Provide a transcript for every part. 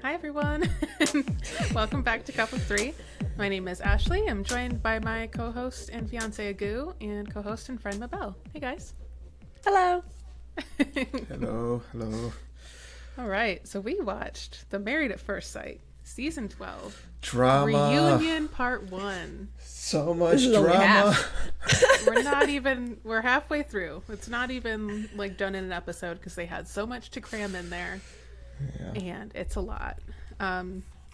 Hi, everyone. Welcome back to Cup of Three. My name is Ashley. I'm joined by my co-host and fiance Agu and co-host and friend Mabel. Hey, guys. Hello. Hello. All right. So we watched The Married at First Sight, Season 12. Drama. Reunion Part 1. So much drama. We're halfway through. It's not even like done in an episode because they had so much to cram in there. Yeah. And it's a lot.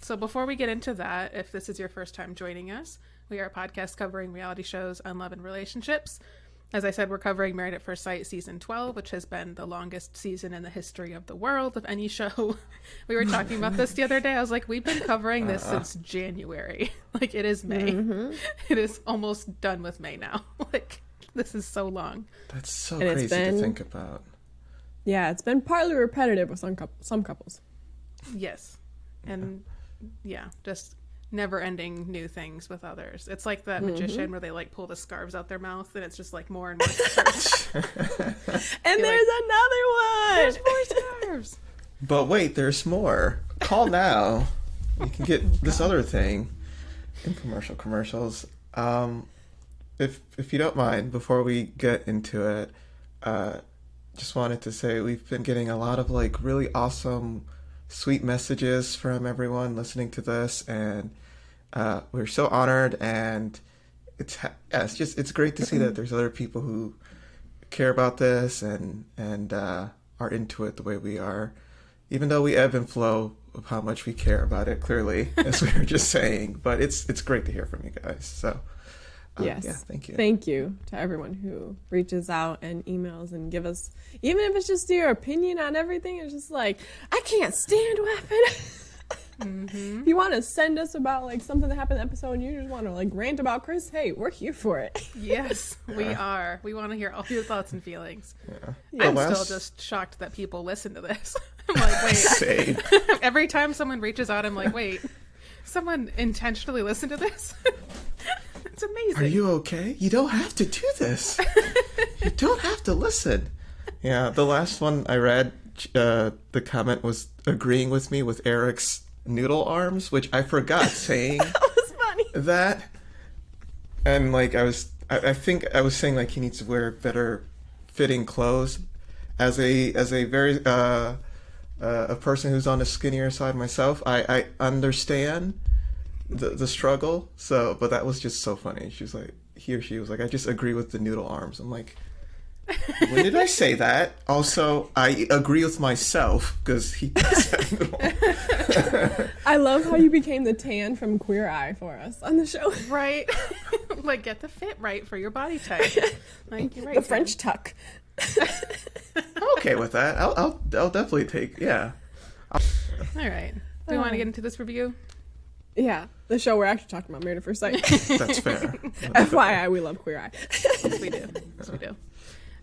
So before we get into that, if this is your first time joining us, we are a podcast covering reality shows on love and relationships. As I said, we're covering Married at First Sight Season 12, which has been the longest season in the history of the world of any show. We were talking about this the other day. I was like, we've been covering this since January. Like, it is May. Mm-hmm. It is almost done with May now. Like, this is so long. That's so crazy to think about. Yeah, it's been partly repetitive with some couples. Yes. And, yeah, just never-ending new things with others. It's like that magician where they like pull the scarves out their mouth and it's just like more and more scarves. And there's another one. There's more scarves. But wait, there's more. Call now. You can get this other thing. Infomercial commercials. If you don't mind, before we get into it, just wanted to say we've been getting a lot of like really awesome, sweet messages from everyone listening to this, and we're so honored. And it's great to see that there's other people who care about this and are into it the way we are, even though we ebb and flow of how much we care about it. Clearly, as we were just saying, but it's great to hear from you guys. So. Yes. Yeah, thank you. Thank you to everyone who reaches out and emails and give us, even if it's just your opinion on everything, it's just like, I can't stand what happened. If you want to send us about like something that happened in the episode and you just want to like rant about Chris, hey, we're here for it. Yes, we are. We want to hear all your thoughts and feelings. Yeah. I'm still just shocked that people listen to this. I'm like, wait. Same. Every time someone reaches out, I'm like, wait, someone intentionally listened to this? It's amazing. Are you okay? You don't have to do this. You don't have to listen. Yeah, the last one I read, the comment was agreeing with me with Eric's noodle arms, which I forgot saying. That was funny. That, and like I think I was saying like he needs to wear better fitting clothes. As a very a person who's on the skinnier side myself, I understand the struggle. So, but that was just so funny. She was like, she was like, I just agree with the noodle arms. I'm like, when did I say that? Also, I agree with myself because he said noodle arms. I love how you became the tan from Queer Eye for us on the show. Right? Like, get the fit right for your body type. Like, you're right. The French tuck. I'm okay with that. I'll definitely take, yeah. All right. Do we want to get into this review? Yeah, the show we're actually talking about, Married at First Sight. That's fair. FYI, we love Queer Eye. Yes, we do. Yes, we do.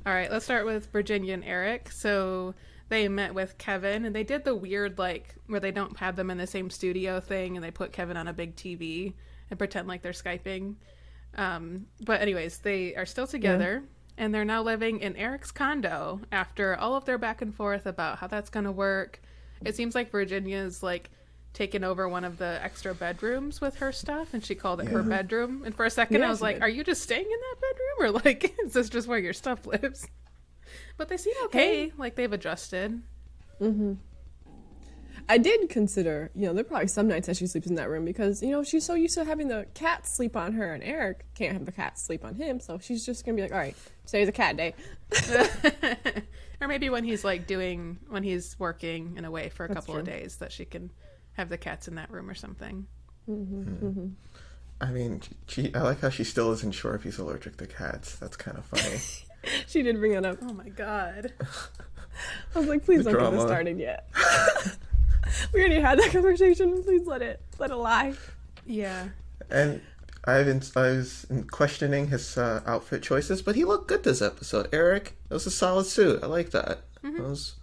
All right, let's start with Virginia and Eric. So they met with Kevin, and they did the weird, like, where they don't have them in the same studio thing, and they put Kevin on a big TV and pretend like they're Skyping. But anyways, they are still together, and they're now living in Eric's condo after all of their back and forth about how that's going to work. It seems like Virginia's, like, taken over one of the extra bedrooms with her stuff, and she called it her bedroom. And for a second, I was like, are you just staying in that bedroom? Or, like, is this just where your stuff lives? But they seem okay. Hey. Like, they've adjusted. Mm-hmm. I did consider, there are probably some nights that she sleeps in that room because, she's so used to having the cat sleep on her, and Eric can't have the cat sleep on him, so she's just going to be like, all right, today's a cat day. Or maybe when he's, like, when he's working and away for a couple of days, that she can have the cats in that room or something. I mean, I like how she still isn't sure if he's allergic to cats. That's kind of funny. She did bring it up. Oh my god. I was like, please don't get this started yet. We already had that conversation. Please let it lie. Yeah. And I was questioning his outfit choices, but he looked good this episode. Eric, it was a solid suit. I like that. It was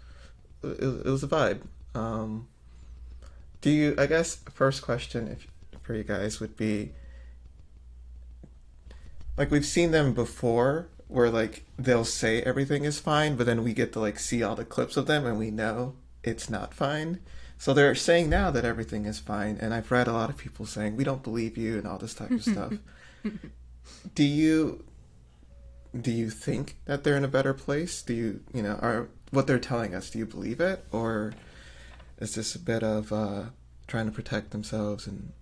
a vibe. I guess first question for you guys would be, like, we've seen them before where like they'll say everything is fine, but then we get to like see all the clips of them and we know it's not fine. So they're saying now that everything is fine, and I've read a lot of people saying we don't believe you and all this type of stuff. Do you think that they're in a better place? Do you know, are what they're telling us, do you believe it, or is this a bit of trying to protect themselves and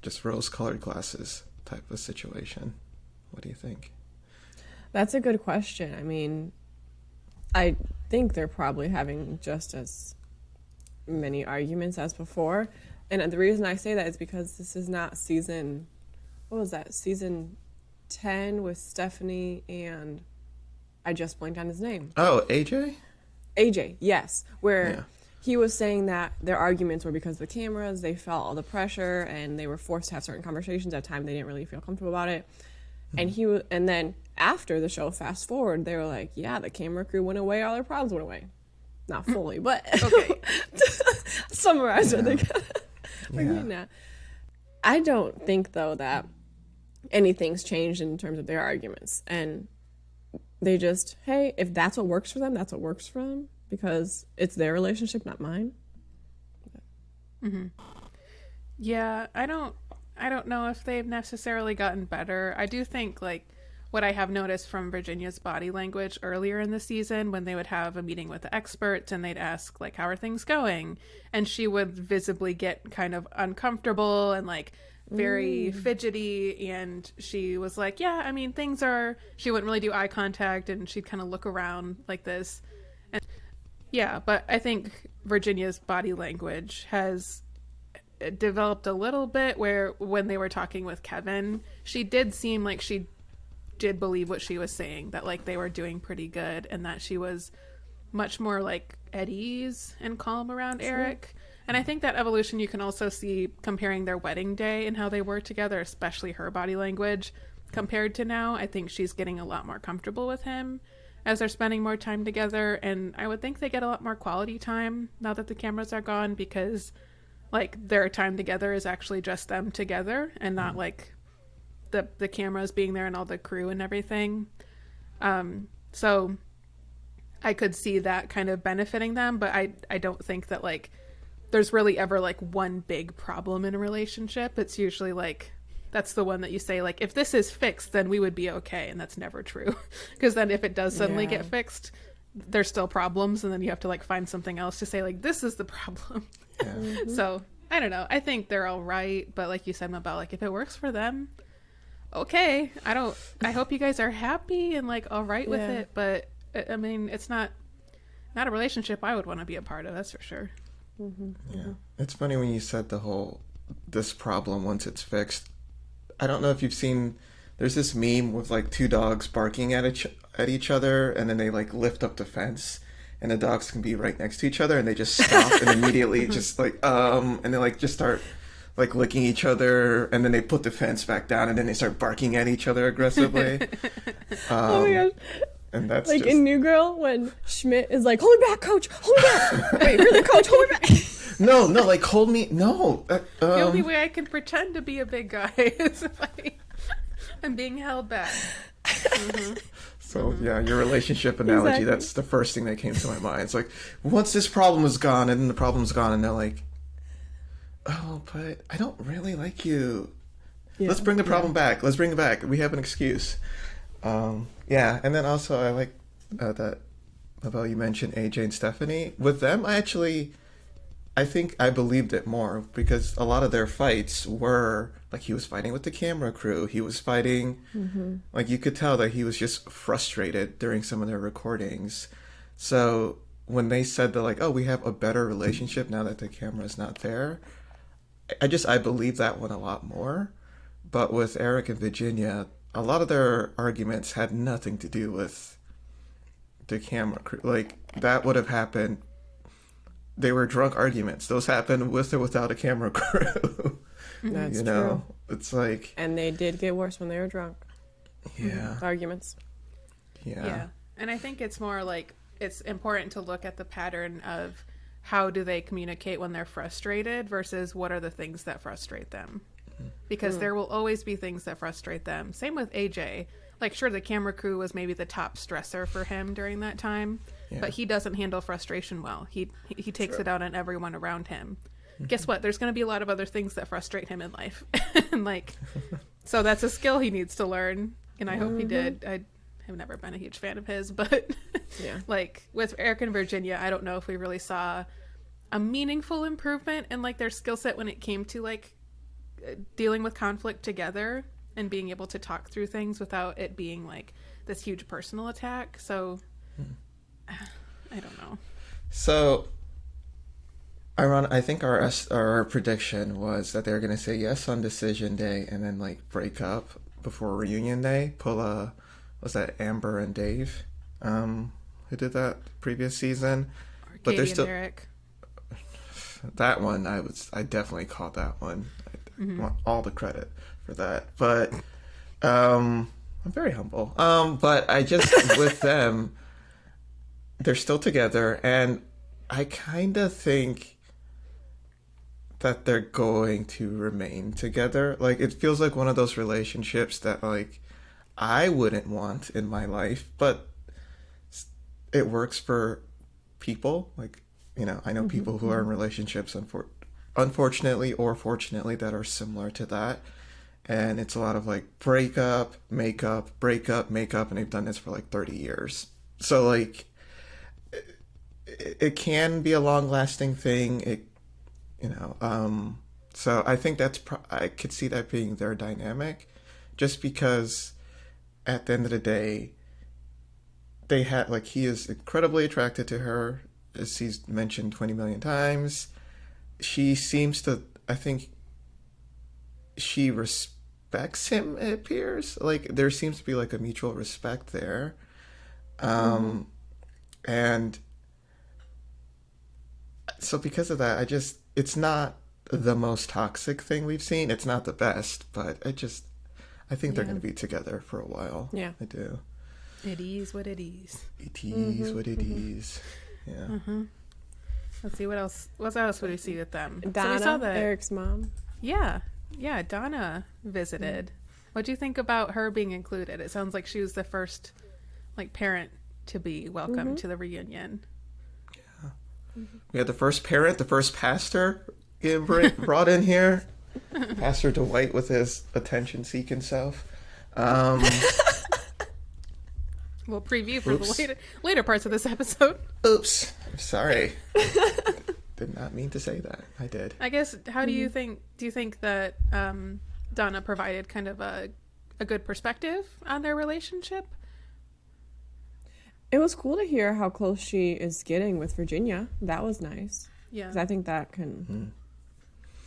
just rose-colored glasses type of situation? What do you think? That's a good question. I mean, I think they're probably having just as many arguments as before. And the reason I say that is because this is not season 10 with Stephanie and I just blanked on his name. Oh, AJ? AJ, yes. Where Yeah. he was saying that their arguments were because of the cameras, they felt all the pressure and they were forced to have certain conversations at times they didn't really feel comfortable about it. And then after the show, fast forward, they were like, yeah, the camera crew went away, all their problems went away. Not fully, but Okay. summarize what they got. Yeah. I don't think though that anything's changed in terms of their arguments, and they just, hey, if that's what works for them, that's what works for them, because it's their relationship, not mine. Yeah, I don't know if they've necessarily gotten better. I do think, like, what I have noticed from Virginia's body language earlier in the season, when they would have a meeting with the experts and they'd ask, like, how are things going? And she would visibly get kind of uncomfortable and, like, very fidgety. And she was like, yeah, I mean, things are, she wouldn't really do eye contact and she'd kind of look around like this. And yeah, but I think Virginia's body language has developed a little bit, where when they were talking with Kevin, she did seem like she did believe what she was saying, that like they were doing pretty good and that she was much more like at ease and calm around Eric. And I think that evolution you can also see comparing their wedding day and how they were together, especially her body language compared to now. I think she's getting a lot more comfortable with him as they're spending more time together, and I would think they get a lot more quality time now that the cameras are gone, because like their time together is actually just them together and not like the cameras being there and all the crew and everything. So I could see that kind of benefiting them, but I don't think that like there's really ever like one big problem in a relationship. It's usually like that's the one that you say like, if this is fixed, then we would be okay, and that's never true. Because then if it does suddenly get fixed, there's still problems, and then you have to like find something else to say like, this is the problem. Yeah. So I don't know. I think they're all right, but like you said, Mabel, like if it works for them, okay. I hope you guys are happy and like all right with it, but I mean, it's not a relationship I would want to be a part of, that's for sure. Yeah. It's funny when you said this problem once it's fixed. I don't know if you've seen, there's this meme with like two dogs barking at each other, and then they like lift up the fence, and the dogs can be right next to each other, and they just stop and immediately just like and they like just start like licking each other, and then they put the fence back down, and then they start barking at each other aggressively. Oh my gosh. And that's Like just... in New Girl, when Schmidt is like, hold me back, coach, hold me back. Wait, really, coach, hold me back. No, like hold me. No. The only way I can pretend to be a big guy is if I'm being held back. So yeah, your relationship analogy, Exactly. that's the first thing that came to my mind. It's like, once this problem is gone, and then the problem's gone, and they're like, oh, but I don't really like you. Let's bring the problem back. Let's bring it back. We have an excuse. Yeah, and then also I like that Mabel, you mentioned AJ and Stephanie. With them, I think I believed it more, because a lot of their fights were like he was fighting with the camera crew. He was fighting, like you could tell that he was just frustrated during some of their recordings. So when they said that like, oh, we have a better relationship now that the camera's not there, I believe that one a lot more. But with Eric and Virginia, a lot of their arguments had nothing to do with the camera crew. Like that would have happened. They were drunk arguments. Those happened with or without a camera crew. That's You know, true. it's like, And they did get worse when they were drunk. yeah, The arguments. Yeah. And I think it's more like it's important to look at the pattern of how do they communicate when they're frustrated versus what are the things that frustrate them. Because there will always be things that frustrate them. Same with AJ. Like, sure, the camera crew was maybe the top stressor for him during that time, Yeah. but he doesn't handle frustration well. He takes True. it out on everyone around him. Guess what? There's going to be a lot of other things that frustrate him in life. And like, so that's a skill he needs to learn. And I hope he did. I have never been a huge fan of his, but Yeah. like with Eric and Virginia, I don't know if we really saw a meaningful improvement in like their skill set when it came to like dealing with conflict together and being able to talk through things without it being like this huge personal attack. So I don't know. So, I think our prediction was that they were going to say yes on decision day and then like break up before reunion day. Was that Amber and Dave, who did that previous season? Or But Katie they're and still Eric. that one. I definitely called that one. I want all the credit for that. But I'm very humble. But I just with them, they're still together, and I kind of think that they're going to remain together. Like, it feels like one of those relationships that like I wouldn't want in my life, but it works for people. Like, you know, I know people who are in relationships, unfortunately or fortunately, that are similar to that. And it's a lot of like break up, make up, break up, make up, and they've done this for like 30 years. So like it can be a long lasting thing. So I think I could see that being their dynamic, just because at the end of the day, they had like, he is incredibly attracted to her, as he's mentioned 20 million times. She seems to, I think she respects him, it appears. Like, there seems to be like a mutual respect there. And so because of that, it's not the most toxic thing we've seen. It's not the best, but I think they're going to be together for a while. Yeah. I do. It is what it is. It is what it is. Yeah. Let's see what else. What else would we see with them? Donna, so we saw that. Eric's mom. Yeah, Donna visited. What do you think about her being included? It sounds like she was the first, like, parent to be welcomed to the reunion. We had the first parent, the first pastor get brought in here. Pastor Dwight with his attention-seeking self. We'll preview for the later parts of this episode. Oops. I'm sorry. Did not mean to say that. I did. I guess, how do you think that Donna provided kind of a good perspective on their relationship? It was cool to hear how close she is getting with Virginia. That was nice. Yeah. Because I think that can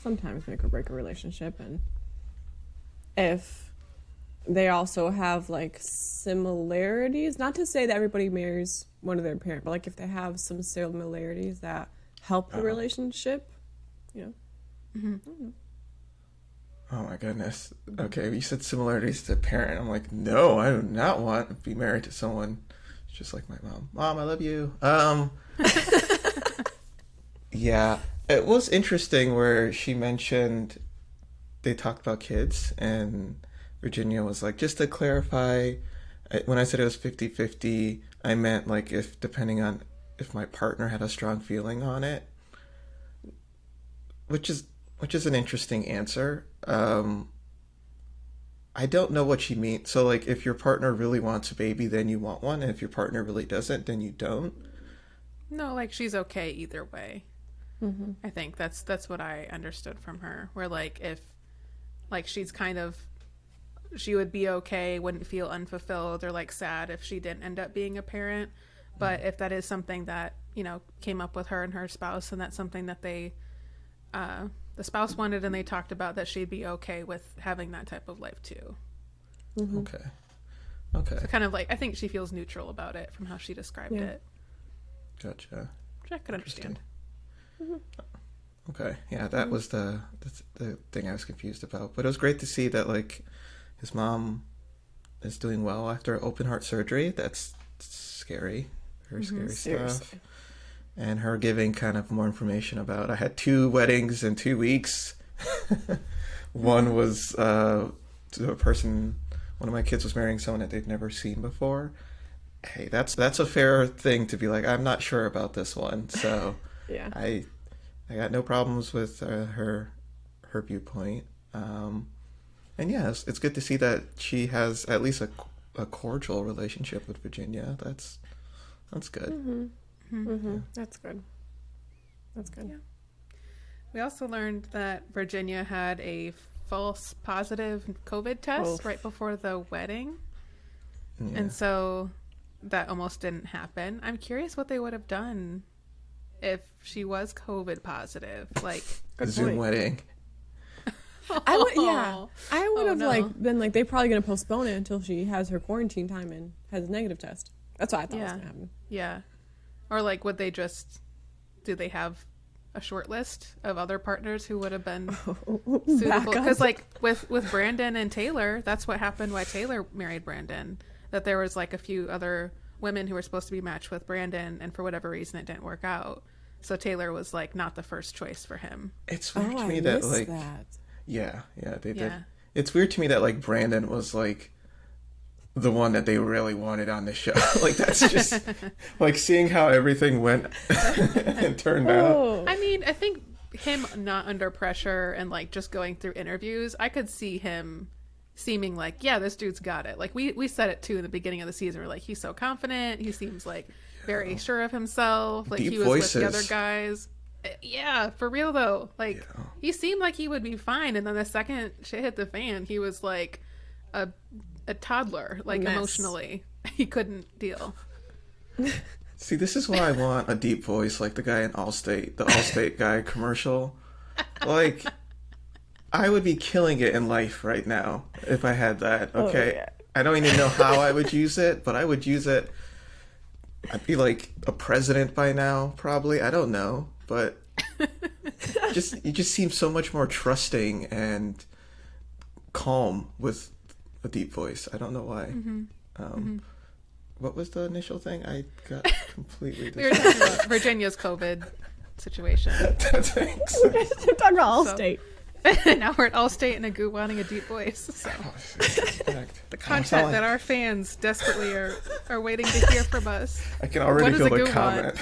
sometimes make or break a relationship. And if they also have like similarities, not to say that everybody marries one of their parents, but like if they have some similarities that help the relationship, you know. Oh my goodness. Okay, you said similarities to a parent. I'm like, no, I do not want to be married to someone just like my mom. Mom, I love you. Yeah, it was interesting where she mentioned they talked about kids, and Virginia was like, just to clarify, when I said it was 50-50, I meant like depending on if my partner had a strong feeling on it, which is an interesting answer. I don't know what she means. So like, if your partner really wants a baby, then you want one, and if your partner really doesn't, then you don't. No, like she's okay either way. I think that's what I understood from her. Where like, if like she would be okay, wouldn't feel unfulfilled or like sad if she didn't end up being a parent. But if that is something that, you know, came up with her and her spouse, and that's something that the spouse wanted and they talked about, that she'd be okay with having that type of life too. Okay. So kind of like, I think she feels neutral about it from how she described it. Gotcha. Which I could understand. Okay. Yeah, that was the thing I was confused about. But it was great to see that like his mom is doing well after open heart surgery. That's scary. Very scary stuff. Seriously. And her giving kind of more information about, I had 2 weddings in 2 weeks. One was to a person, one of my kids was marrying someone that they'd never seen before. hey, that's a fair thing to be like, I'm not sure about this one. So Yeah. I got no problems with her viewpoint. And yeah, it's good to see that she has at least a cordial relationship with Virginia. That's good. That's good. That's good. Yeah. We also learned that Virginia had a false positive COVID test right before the wedding. Yeah. And so that almost didn't happen. I'm curious what they would have done if she was COVID positive. Like, A Zoom wedding. I would have no. like been like, they're probably gonna postpone it until she has her quarantine time and has a negative test. That's what I thought was gonna happen. Yeah. Or like, would they just, do they have a short list of other partners who would have been suitable? Because like with Brandon and Taylor, that's what happened why Taylor married Brandon. That there was like a few other women who were supposed to be matched with Brandon, and for whatever reason it didn't work out. So Taylor was like not the first choice for him. It's weird to I me that missed like that. yeah, they did. Yeah. It's weird to me that like Brandon was like the one that they really wanted on the show. Like that's just like seeing how everything went and turned out. Oh, I mean, I think him not under pressure and like just going through interviews, I could see him seeming like, yeah, this dude's got it. Like we said it too in the beginning of the season. We're like, he's so confident. He seems like very sure of himself. Like Deep he was voices. with the other guys. Yeah, for real though. Like Yeah. he seemed like he would be fine, and then the second shit hit the fan, he was like a toddler, like Mess. emotionally. He couldn't deal. See, this is why I want a deep voice like the guy in Allstate, the Allstate guy commercial. Like, I would be killing it in life right now if I had that. Okay, yeah. I don't even know how I would use it, but I would use it. I'd be like a president by now, probably. I don't know, but you just seem so much more trusting and calm with a deep voice. I don't know why. What was the initial thing? I got completely We were talking about Virginia's COVID situation. Thanks. we're talking about So- Allstate. Now we're at Allstate and Agu wanting a deep voice. So the content that our fans desperately are waiting to hear from us. I can already What does feel the Agu comment.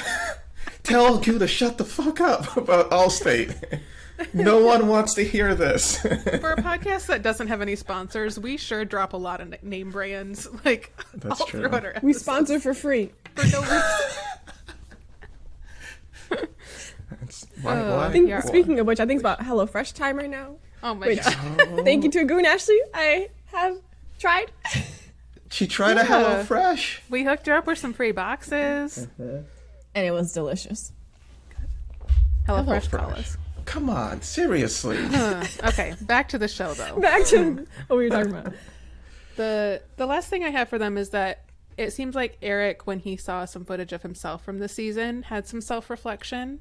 Tell Q to shut the fuck up about Allstate. No one wants to hear this. For a podcast that doesn't have any sponsors, we sure drop a lot of name brands like That's all true. throughout our We episodes sponsor for free. for no reason. Why? I think, Yeah. speaking of which, I think it's about HelloFresh time right now. Oh my Which, god. thank you to Agu and Ashley. I have tried. She tried a Yeah. HelloFresh. We hooked her up with some free boxes. And it was delicious. HelloFresh call HelloFresh. us. Come on, seriously. Okay, back to the show though. Back to what we were talking about. The last thing I have for them is that it seems like Eric, when he saw some footage of himself from the season, had some self-reflection.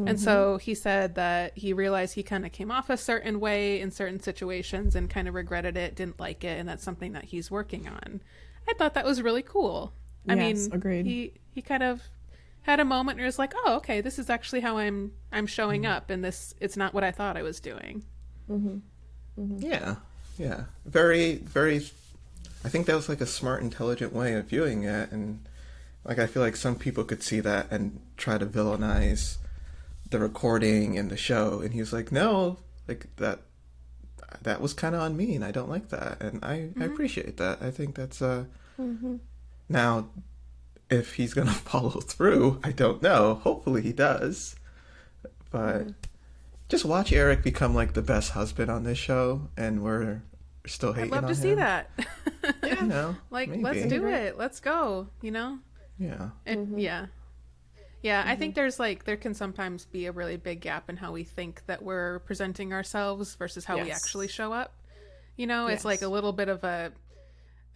And so he said that he realized he kind of came off a certain way in certain situations and kind of regretted it, didn't like it, and that's something that he's working on. I thought that was really cool. I Yes, mean, agreed. he kind of had a moment where it's like, oh, okay, this is actually how I'm showing up, and it's not what I thought I was doing. Yeah. Very, very. I think that was like a smart, intelligent way of viewing it, and like I feel like some people could see that and try to villainize the recording and the show, and he was like, no, like that was kind of on me, and I don't like that, and I appreciate that. I think that's now if he's gonna follow through, I don't know. Hopefully he does, but just watch Eric become like the best husband on this show, and we're still I'd hating love on to see him. that. You know, Like, maybe. let's do it. Let's go, you know? Yeah. And yeah, I think there can sometimes be a really big gap in how we think that we're presenting ourselves versus how we Yes. actually show up. You know, it's like a little bit of a,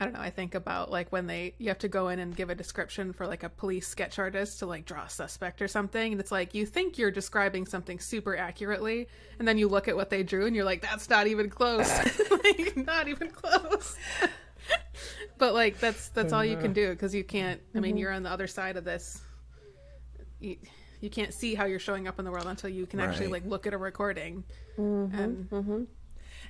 I don't know, I think about like when you have to go in and give a description for like a police sketch artist to like draw a suspect or something, and it's like you think you're describing something super accurately, and then you look at what they drew and you're like, that's not even close. Like, not even close. But like that's all you can do, because you can't, I mean, you're on the other side of this. You can't see how you're showing up in the world until you can actually Right. like look at a recording. And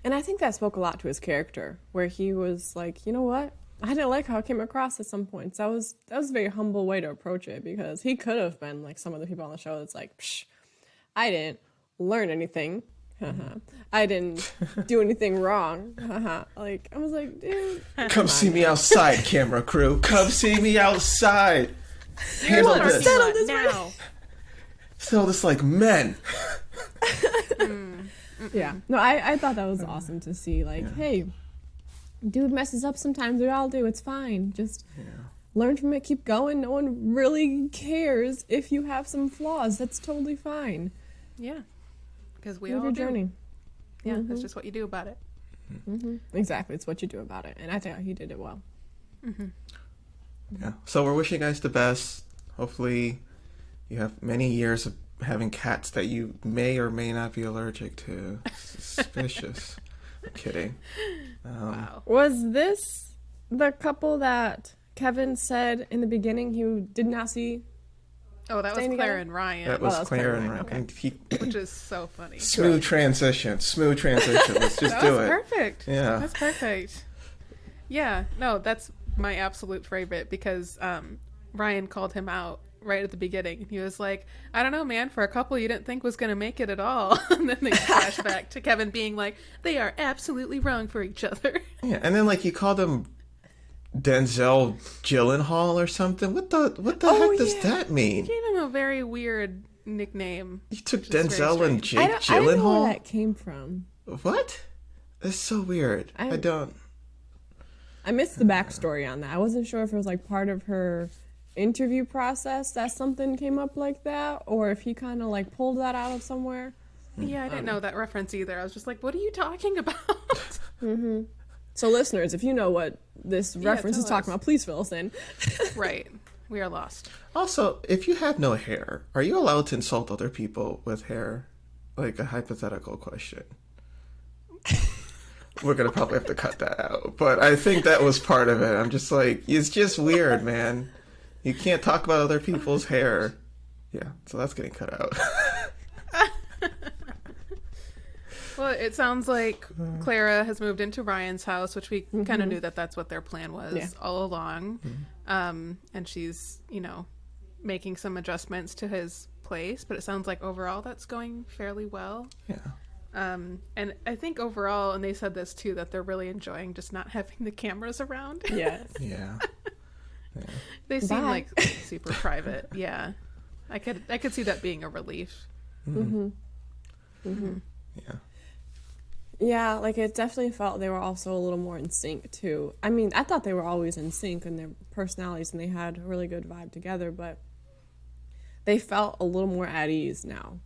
And I think that spoke a lot to his character, where he was like, you know what? I didn't like how it came across at some points. That was a very humble way to approach it, because he could have been like some of the people on the show that's like, psh, I didn't learn anything. I didn't do anything wrong. Like, I was like, dude. Come see me outside, camera crew. Come see me outside. Handle this. Settle this now. Settle this like men. Yeah. No, I thought that was awesome to see. Like, hey, dude messes up sometimes. We all do. It's fine. Just learn from it. Keep going. No one really cares if you have some flaws. That's totally fine. Yeah. Because we Live all your do. journey. Yeah, that's just what you do about it. Exactly. It's what you do about it. And I think he did it well. Yeah. So we're wishing you guys the best. Hopefully you have many years of having cats that you may or may not be allergic to. Suspicious. I'm kidding. Wow. Was this the couple that Kevin said in the beginning he did not see? Oh, that was Staying Clara together? and Ryan. That was that was Clara Clara and and Ryan. Ryan. And he, Which is so funny. smooth transition. Smooth transition. Let's just That do was it. perfect. Yeah. That's perfect. Yeah, no, that's my absolute favorite because Ryan called him out right at the beginning. He was like, I don't know, man, for a couple you didn't think was going to make it at all. And then they flash back to Kevin being like, they are absolutely wrong for each other. Yeah, and then like he called him Denzel Gyllenhaal or something. What the heck does that mean? Gave him a very weird nickname. You took which is very Denzel and strange. Jake I don't know where Gyllenhaal? that came from. What? That's so weird. I don't. I missed the backstory on that. I wasn't sure if it was like part of her interview process that something came up like that, or if he kind of like pulled that out of somewhere. Yeah, I didn't know that reference either. I was just like, what are you talking about? So listeners, if you know what this reference is tell talking us. about, please fill us in. Right. We are lost. Also, if you have no hair, are you allowed to insult other people with hair? Like a hypothetical question. We're gonna probably have to cut that out, but I think that was part of it. I'm just like, it's just weird, man. You can't talk about other people's hair. Yeah, so that's getting cut out. Well, it sounds like Clara has moved into Ryan's house, which we kind of knew that that's what their plan was all along. And she's, making some adjustments to his place, but it sounds like overall that's going fairly well. Yeah. And I think overall, and they said this too, that they're really enjoying just not having the cameras around. Yes. Yeah. They seem Bye. like super private. Yeah. I could see that being a relief. Yeah. Yeah, like it definitely felt they were also a little more in sync too. I mean, I thought they were always in sync in their personalities and they had a really good vibe together, but they felt a little more at ease now.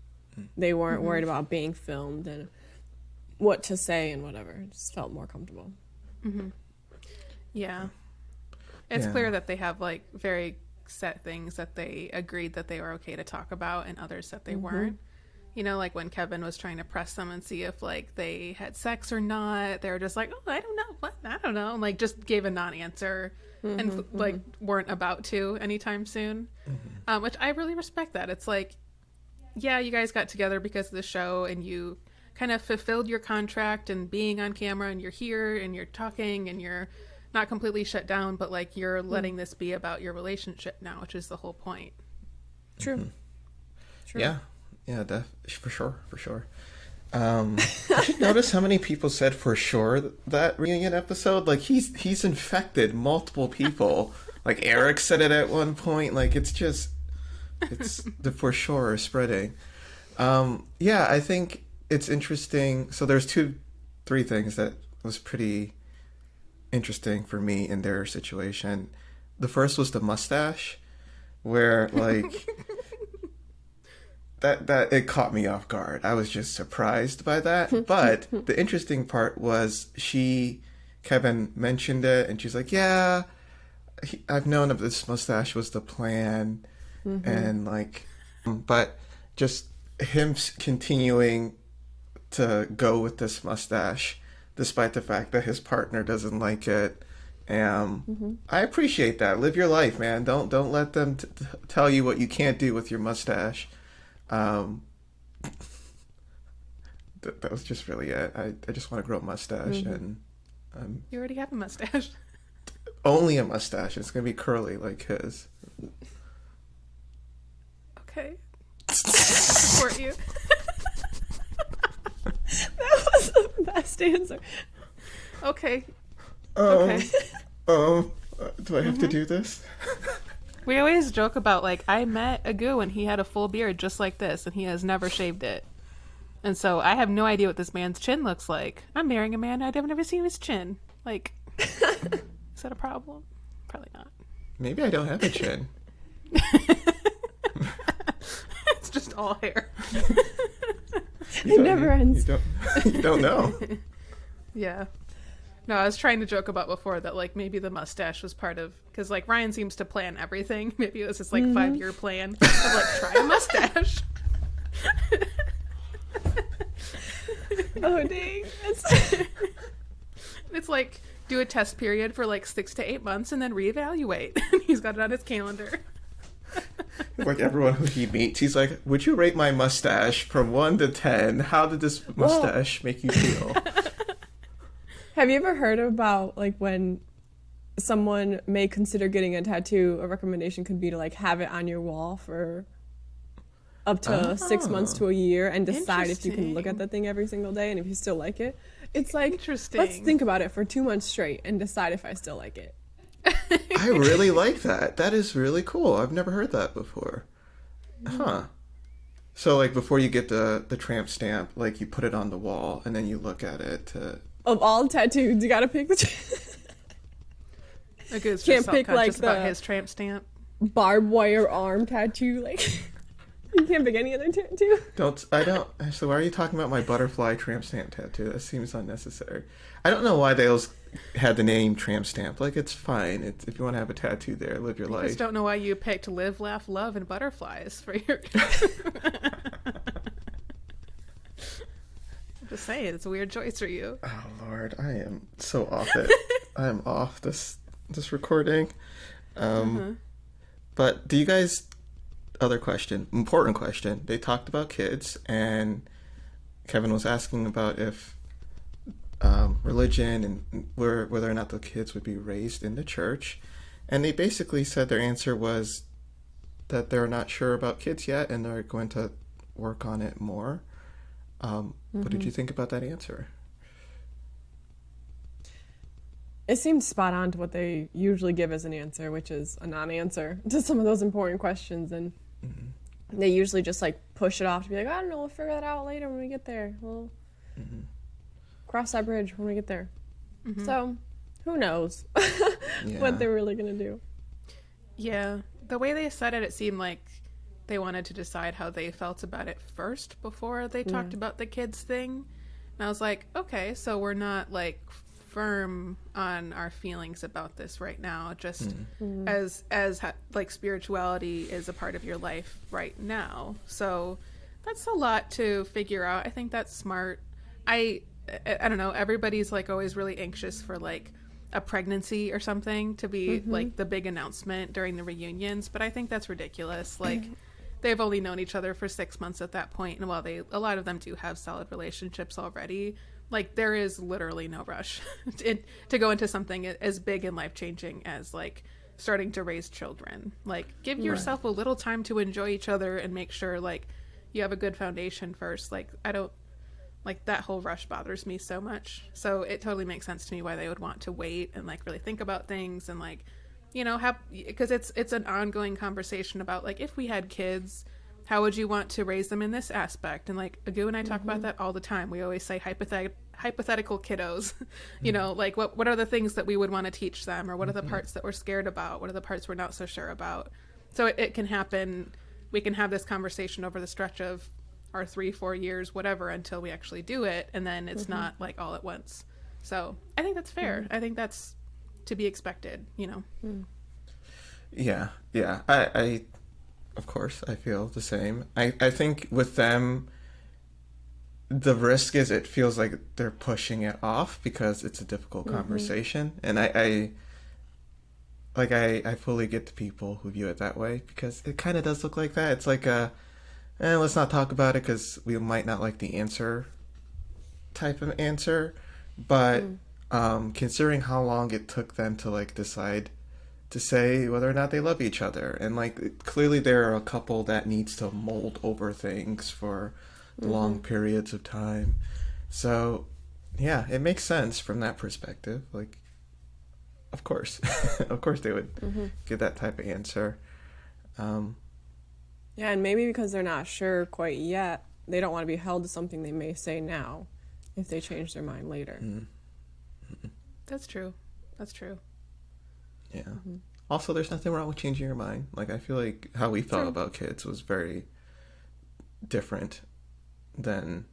They weren't worried about being filmed and what to say and whatever. It just felt more comfortable. Yeah. It's Yeah. clear that they have like very set things that they agreed that they were okay to talk about and others that they weren't. Like when Kevin was trying to press them and see if like they had sex or not, they were just like, oh, I don't know. What? I don't know. And like just gave a non-answer and like weren't about to anytime soon, which I really respect that. It's like, yeah, you guys got together because of the show and you kind of fulfilled your contract and being on camera and you're here and you're talking and you're not completely shut down, but like you're letting this be about your relationship now, which is the whole point. True. Yeah. Yeah, for sure. Did you notice how many people said for sure that reunion episode? Like he's infected multiple people. Like Eric said it at one point. Like it's the for sure is spreading. Yeah, I think it's interesting. So there's three things that was pretty interesting for me in their situation. The first was the mustache, where like that it caught me off guard. I was just surprised by that. But the interesting part was Kevin mentioned it, and she's like, "Yeah, I've known if this mustache was the plan," and like, but just him continuing to go with this mustache, despite the fact that his partner doesn't like it. I appreciate that. Live your life, man. Don't let them tell you what you can't do with your mustache. That was just really it. I just want to grow a mustache, and You already have a mustache. only a mustache. It's gonna be curly like his. Okay. I support you. That was the best answer. Okay. Okay. Do I have to do this? We always joke about, like, I met Agu and he had a full beard just like this, and he has never shaved it. And so I have no idea what this man's chin looks like. I'm marrying a man, I've never seen his chin. Like, is that a problem? Probably not. Maybe I don't have a chin. It's just all hair. It never ends. You don't know. Yeah. No, I was trying to joke about before that, like, maybe the mustache was part of, because, like, Ryan seems to plan everything. Maybe it was his, like, 5-year plan of, like, try a mustache. Oh, dang. It's like, do a test period for, like, 6 to 8 months and then reevaluate. He's got it on his calendar. Like everyone who he meets, he's like, would you rate my mustache from 1 to 10? How did this mustache make you feel? Have you ever heard about, like, when someone may consider getting a tattoo, a recommendation could be to, like, have it on your wall for up to 6 months to a year and decide if you can look at the thing every single day and if you still like it? It's like, Interesting. let's think about it for 2 months straight and decide if I still like it. I really like that. That is really cool. I've never heard that before. Huh. So, like, before you get the tramp stamp, like, you put it on the wall and then you look at it to... Of all tattoos, you gotta pick the Agu's Can't just pick, like, self-conscious about the- his tramp stamp. barbed wire arm tattoo. Like, you can't pick any other tattoo. I don't... Actually, why are you talking about my butterfly tramp stamp tattoo? That seems unnecessary. I don't know why they always had the name tramp stamp. Like, it's fine. If you want to have a tattoo there, live your I life. just don't know why you picked live, laugh, love, and butterflies for your... Just saying, it's a weird choice for you. Oh, Lord. I am so off it. I am off this recording. But do you guys... Other question. Important question. They talked about kids, and Kevin was asking about if religion and whether or not the kids would be raised in the church. And they basically said their answer was that they're not sure about kids yet, and they're going to work on it more. What did you think about that answer? It seems spot on to what they usually give as an answer, which is a non-answer to some of those important questions. And they usually just, like, push it off to be like, I don't know, we'll figure that out later when we get there. We'll cross that bridge when we get there. So, who knows what they're really going to do. Yeah. The way they said it, it seemed like they wanted to decide how they felt about it first before they talked about the kids thing. And I was like, okay, so we're not, like, firm on our feelings about this right now, just as like spirituality is a part of your life right now. So that's a lot to figure out. I think that's smart. I don't know, everybody's, like, always really anxious for, like, a pregnancy or something to be like the big announcement during the reunions, but I think that's ridiculous. Like, they've only known each other for 6 months at that point, and while a lot of them do have solid relationships already, like, there is literally no rush to go into something as big and life-changing as, like, starting to raise children. Like, give yourself a little time to enjoy each other and make sure, like, you have a good foundation first. Like, I don't, like, that whole rush bothers me so much. So it totally makes sense to me why they would want to wait and, like, really think about things and, like, you know, have, because it's an ongoing conversation about, like, if we had kids, how would you want to raise them in this aspect? And, like, Agu and I talk about that all the time. We always say hypothetical kiddos, you know, like, what are the things that we would want to teach them, or what are the parts that we're scared about? What are the parts we're not so sure about? So it can happen. We can have this conversation over the stretch of our 3-4 years, whatever, until we actually do it. And then it's not, like, all at once. So I think that's fair. I think that's to be expected, you know? Yeah. I of course, I feel the same. I think with them, the risk is it feels like they're pushing it off because it's a difficult conversation. And I fully get the people who view it that way, because it kind of does look like that. It's like let's not talk about it because we might not like the answer type of answer. But considering how long it took them to like decide to say whether or not they love each other. And like clearly there are a couple that needs to mold over things for long periods of time. So yeah, it makes sense from that perspective. Like, of course, of course they would give that type of answer. Yeah, and maybe because they're not sure quite yet, they don't want to be held to something they may say now if they change their mind later. That's true. That's true. Yeah. Also, there's nothing wrong with changing your mind. Like, I feel like how we felt about kids was very different than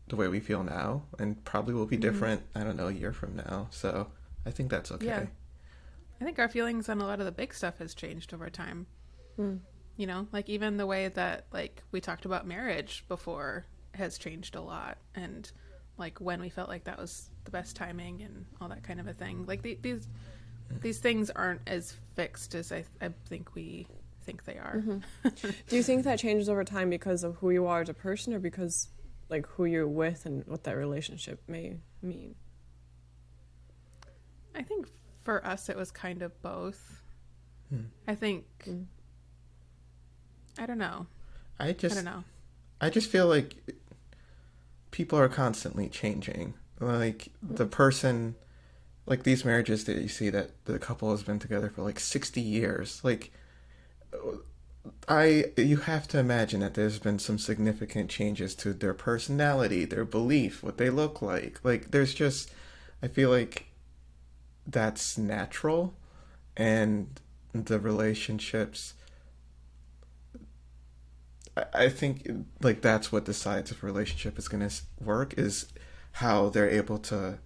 the way we feel now, and probably will be different, I don't know, a year from now. So I think that's okay. Yeah. I think our feelings on a lot of the big stuff has changed over time. You know, like even the way that like we talked about marriage before has changed a lot, and like when we felt like that was the best timing and all that kind of a thing. Like these things aren't as fixed as I think we think they are. Do you think that changes over time because of who you are as a person, or because like who you're with and what that relationship may mean? I think for us it was kind of both. I think I don't know. I just feel like people are constantly changing. Like the person, like these marriages that you see that the couple has been together for like 60 years. Like you have to imagine that there's been some significant changes to their personality, their belief, what they look like. Like there's just, I feel like that's natural, and the relationships, I think like that's what decides if a relationship is going to work, is how they're able to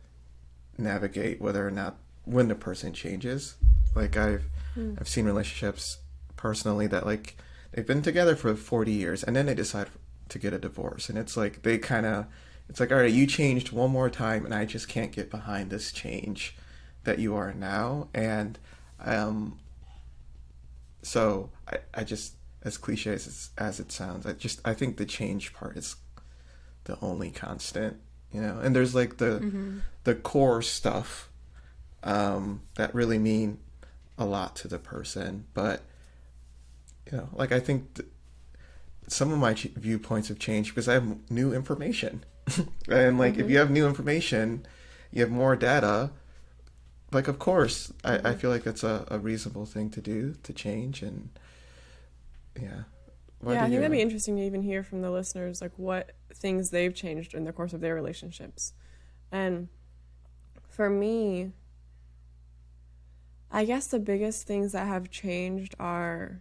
navigate whether or not when the person changes. Like I've seen relationships personally that like they've been together for 40 years and then they decide to get a divorce, and it's like they kind of, it's like, all right, you changed one more time and I just can't get behind this change that you are now. And so I just, as cliche as it sounds, I think the change part is the only constant, you know. And there's like the core stuff that really mean a lot to the person, but you know, like I think some of my viewpoints have changed because I have new information, and like if you have new information, you have more data. Like of course, I feel like that's a reasonable thing to do, to change. And yeah. I think that'd be interesting to even hear from the listeners, like what things they've changed in the course of their relationships. And for me, I guess the biggest things that have changed are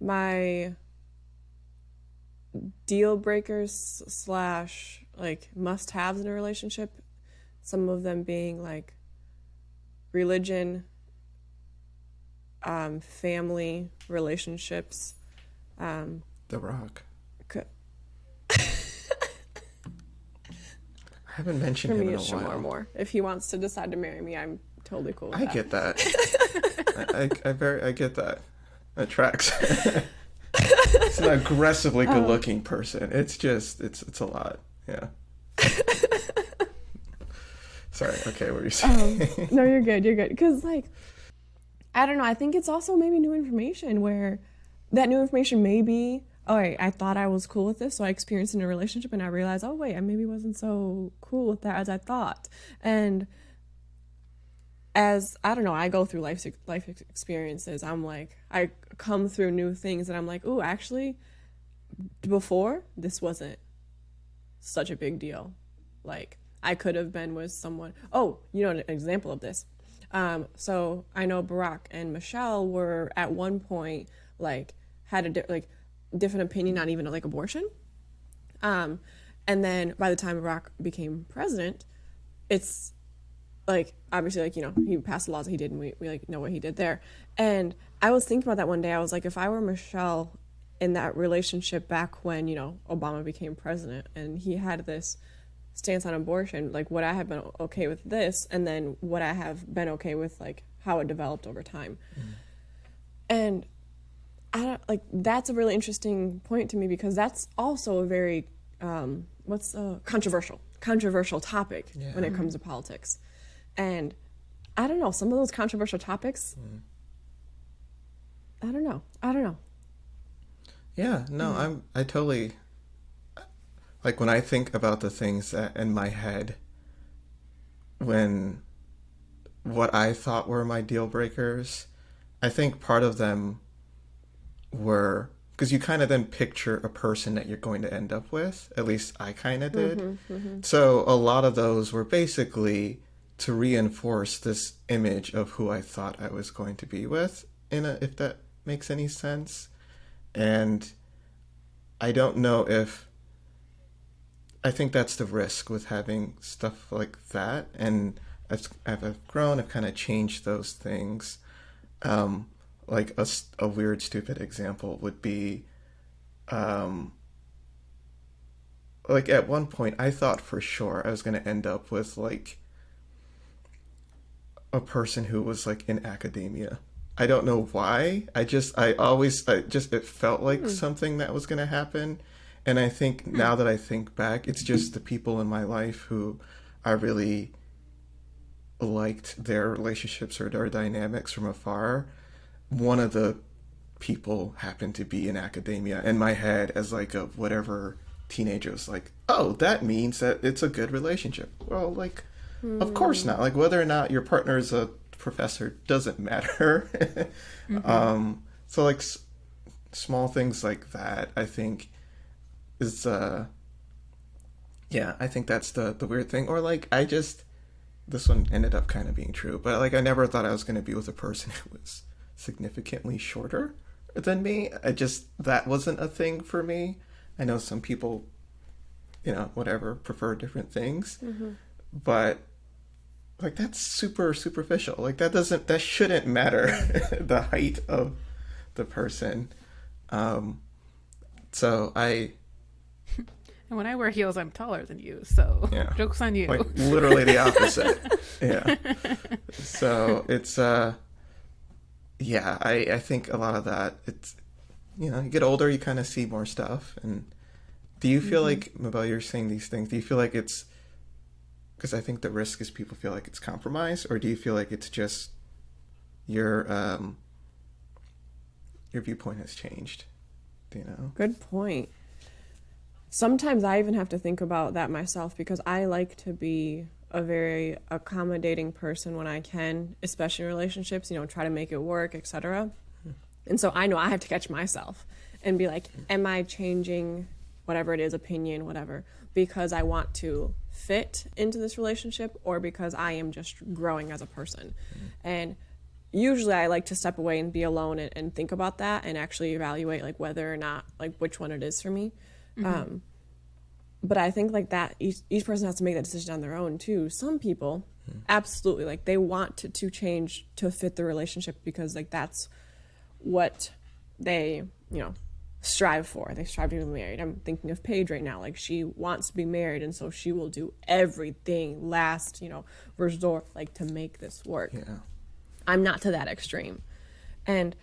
my deal breakers / like must-haves in a relationship. Some of them being like religion, family, relationships. The Rock. I haven't mentioned him in a while. More. If he wants to decide to marry me, I'm totally cool with I that. get that. I get that. That tracks. It's an aggressively good-looking person. It's just, it's a lot. Yeah. Sorry. Okay, what were you saying? No, you're good. You're good. Because, like, I don't know. I think it's also maybe new information where that new information may be, all right, I thought I was cool with this, so I experienced it in a relationship, and I realized, oh, wait, I maybe wasn't so cool with that as I thought. And as, I don't know, I go through life experiences, I'm like, I come through new things, and I'm like, ooh, actually, before, this wasn't such a big deal. Like, I could have been with someone. Oh, you know, an example of this. So I know Barack and Michelle were at one point like had a different opinion on even like abortion. And then by the time Barack became president, it's like obviously like, you know, he passed the laws that he did, and we like know what he did there. And I was thinking about that one day. I was like, if I were Michelle in that relationship back when, you know, Obama became president and he had this stance on abortion, like would I have been okay with this, and then would I have been okay with like how it developed over time? And I don't, like, that's a really interesting point to me, because that's also a very what's controversial topic Yeah. when it comes to politics. And I don't know, some of those controversial topics, I don't know. Yeah, no, I totally, like when I think about the things that in my head, when what I thought were my deal breakers, I think part of them were because you kind of then picture a person that you're going to end up with. At least I kind of did. So a lot of those were basically to reinforce this image of who I thought I was going to be with, if that makes any sense. And I don't know if I think that's the risk with having stuff like that. And as I've grown, I've kind of changed those things. Like a weird, stupid example would be, like at one point I thought for sure I was going to end up with like a person who was like in academia. I don't know why. It felt like something that was going to happen. And I think now that I think back, it's just the people in my life who I really liked their relationships or their dynamics from afar. One of the people happened to be in academia. In my head, as like a whatever teenager was like, oh, that means that it's a good relationship. Well, like, of course not. Like, whether or not your partner is a professor doesn't matter. So like small things like that, I think is I think that's the weird thing. Or like this one ended up kind of being true, but like I never thought I was going to be with a person who was significantly shorter than me. That wasn't a thing for me. I know some people, whatever, prefer different things, but like that's super superficial. Like that shouldn't matter, the height of the person. So And when I wear heels, I'm taller than you, so Yeah. joke's on you. like literally the opposite. Yeah. So it's I think a lot of that, it's you get older, you kind of see more stuff. And do you feel like, Mabel, you're saying these things, do you feel like it's because I think the risk is people feel like it's compromise, or do you feel like it's just your viewpoint has changed? Do you know? Good point. Sometimes I even have to think about that myself because I like to be a very accommodating person when I can, especially in relationships, try to make it work, etc. And so I know I have to catch myself and be like, am I changing whatever it is, opinion, whatever, because I want to fit into this relationship or because I am just growing as a person? And usually I like to step away and be alone and think about that and actually evaluate like whether or not like which one it is for me. But I think like that each person has to make that decision on their own too. Some people absolutely like they want to change to fit the relationship because like that's what they strive for. They strive to be married. I'm thinking of Paige right now. Like she wants to be married, and so she will do everything last resort like to make this work. Yeah. I'm not to that extreme, and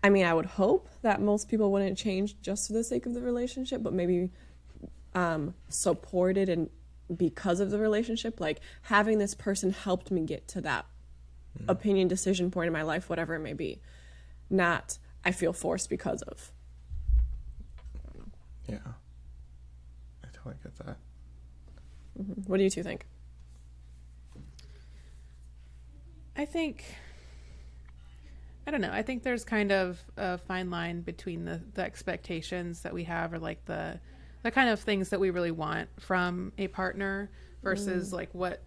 I mean I would hope that most people wouldn't change just for the sake of the relationship, but maybe supported and because of the relationship, like having this person helped me get to that opinion decision point in my life, whatever it may be. Not I feel forced because of. Yeah. I totally get that. What do you two think? I don't know. I think there's kind of a fine line between the expectations that we have, or like the kind of things that we really want from a partner versus like what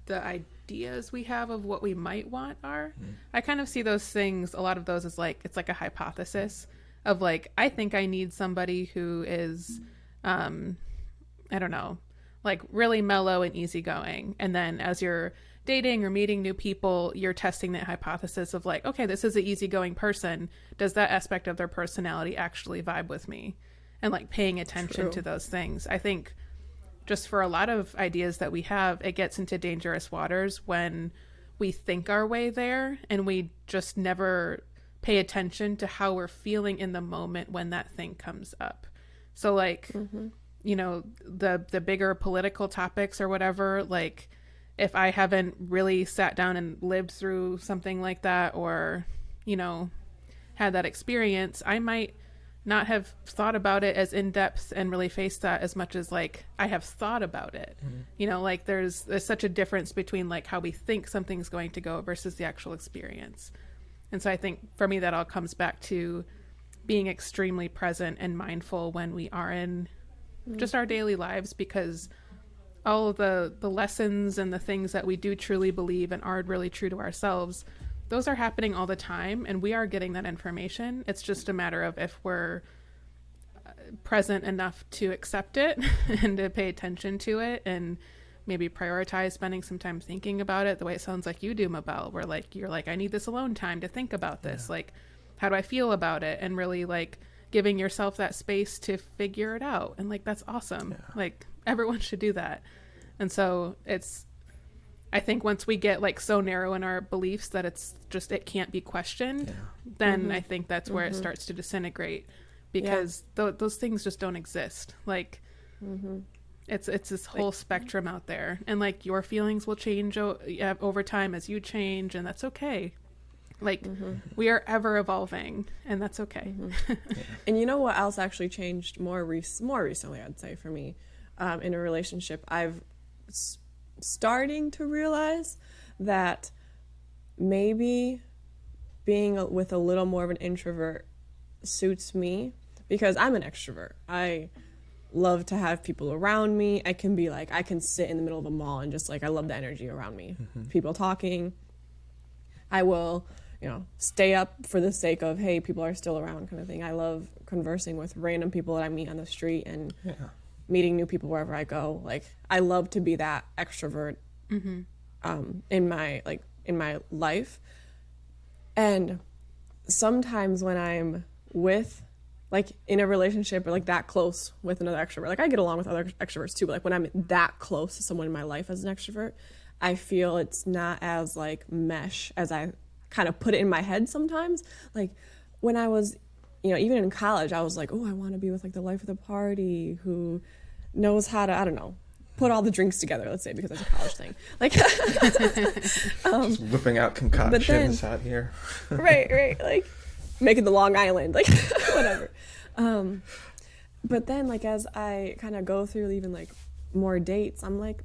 the ideas we have of what we might want are. I kind of see those things, a lot of those as like, it's like a hypothesis of like, I think I need somebody who is, I don't know, like really mellow and easygoing. And then as you're dating or meeting new people, you're testing that hypothesis of like, okay, this is an easygoing person. Does that aspect of their personality actually vibe with me? And like paying attention to those things. I think just for a lot of ideas that we have, it gets into dangerous waters when we think our way there and we just never pay attention to how we're feeling in the moment when that thing comes up. So like you know, the bigger political topics or whatever, like if I haven't really sat down and lived through something like that, or, you know, had that experience, I might not have thought about it as in depth and really faced that as much as like I have thought about it. You know, like there's such a difference between like how we think something's going to go versus the actual experience. And so I think for me that all comes back to being extremely present and mindful when we are in just our daily lives, because all of the lessons and the things that we do truly believe and are really true to ourselves, those are happening all the time, and we are getting that information. It's just a matter of if we're present enough to accept it and to pay attention to it and maybe prioritize spending some time thinking about it the way it sounds like you do, Mabel, where like you're like, I need this alone time to think about this. Like, how do I feel about it? And really like giving yourself that space to figure it out. And like, that's awesome. Like everyone should do that. And so I think once we get like so narrow in our beliefs that it's just, it can't be questioned, then I think that's where it starts to disintegrate, because those things just don't exist. Like it's this whole spectrum out there, and like your feelings will change over time as you change, and that's okay. Like we are ever evolving, and that's okay. And you know what else actually changed more recently, I'd say, for me, in a relationship? I've starting to realize that maybe being with a little more of an introvert suits me, because I'm an extrovert. I love to have people around me. I can be like, I can sit in the middle of a mall and just like, I love the energy around me. People talking. I will, you know, stay up for the sake of, hey, people are still around kind of thing. I love conversing with random people that I meet on the street and meeting new people wherever I go. Like, I love to be that extrovert in my life. And sometimes when I'm with, like, in a relationship or like that close with another extrovert, like I get along with other extroverts too, but like when I'm that close to someone in my life as an extrovert, I feel it's not as like mesh as I kind of put it in my head sometimes. Like when I was, you know, even in college, I was like, oh, I want to be with like the life of the party who knows how to, I don't know, put all the drinks together, let's say, because that's a college thing. Like, just whipping out concoctions out here. right. Like making the Long Island, like whatever. But then like, as I kind of go through even like more dates, I'm like,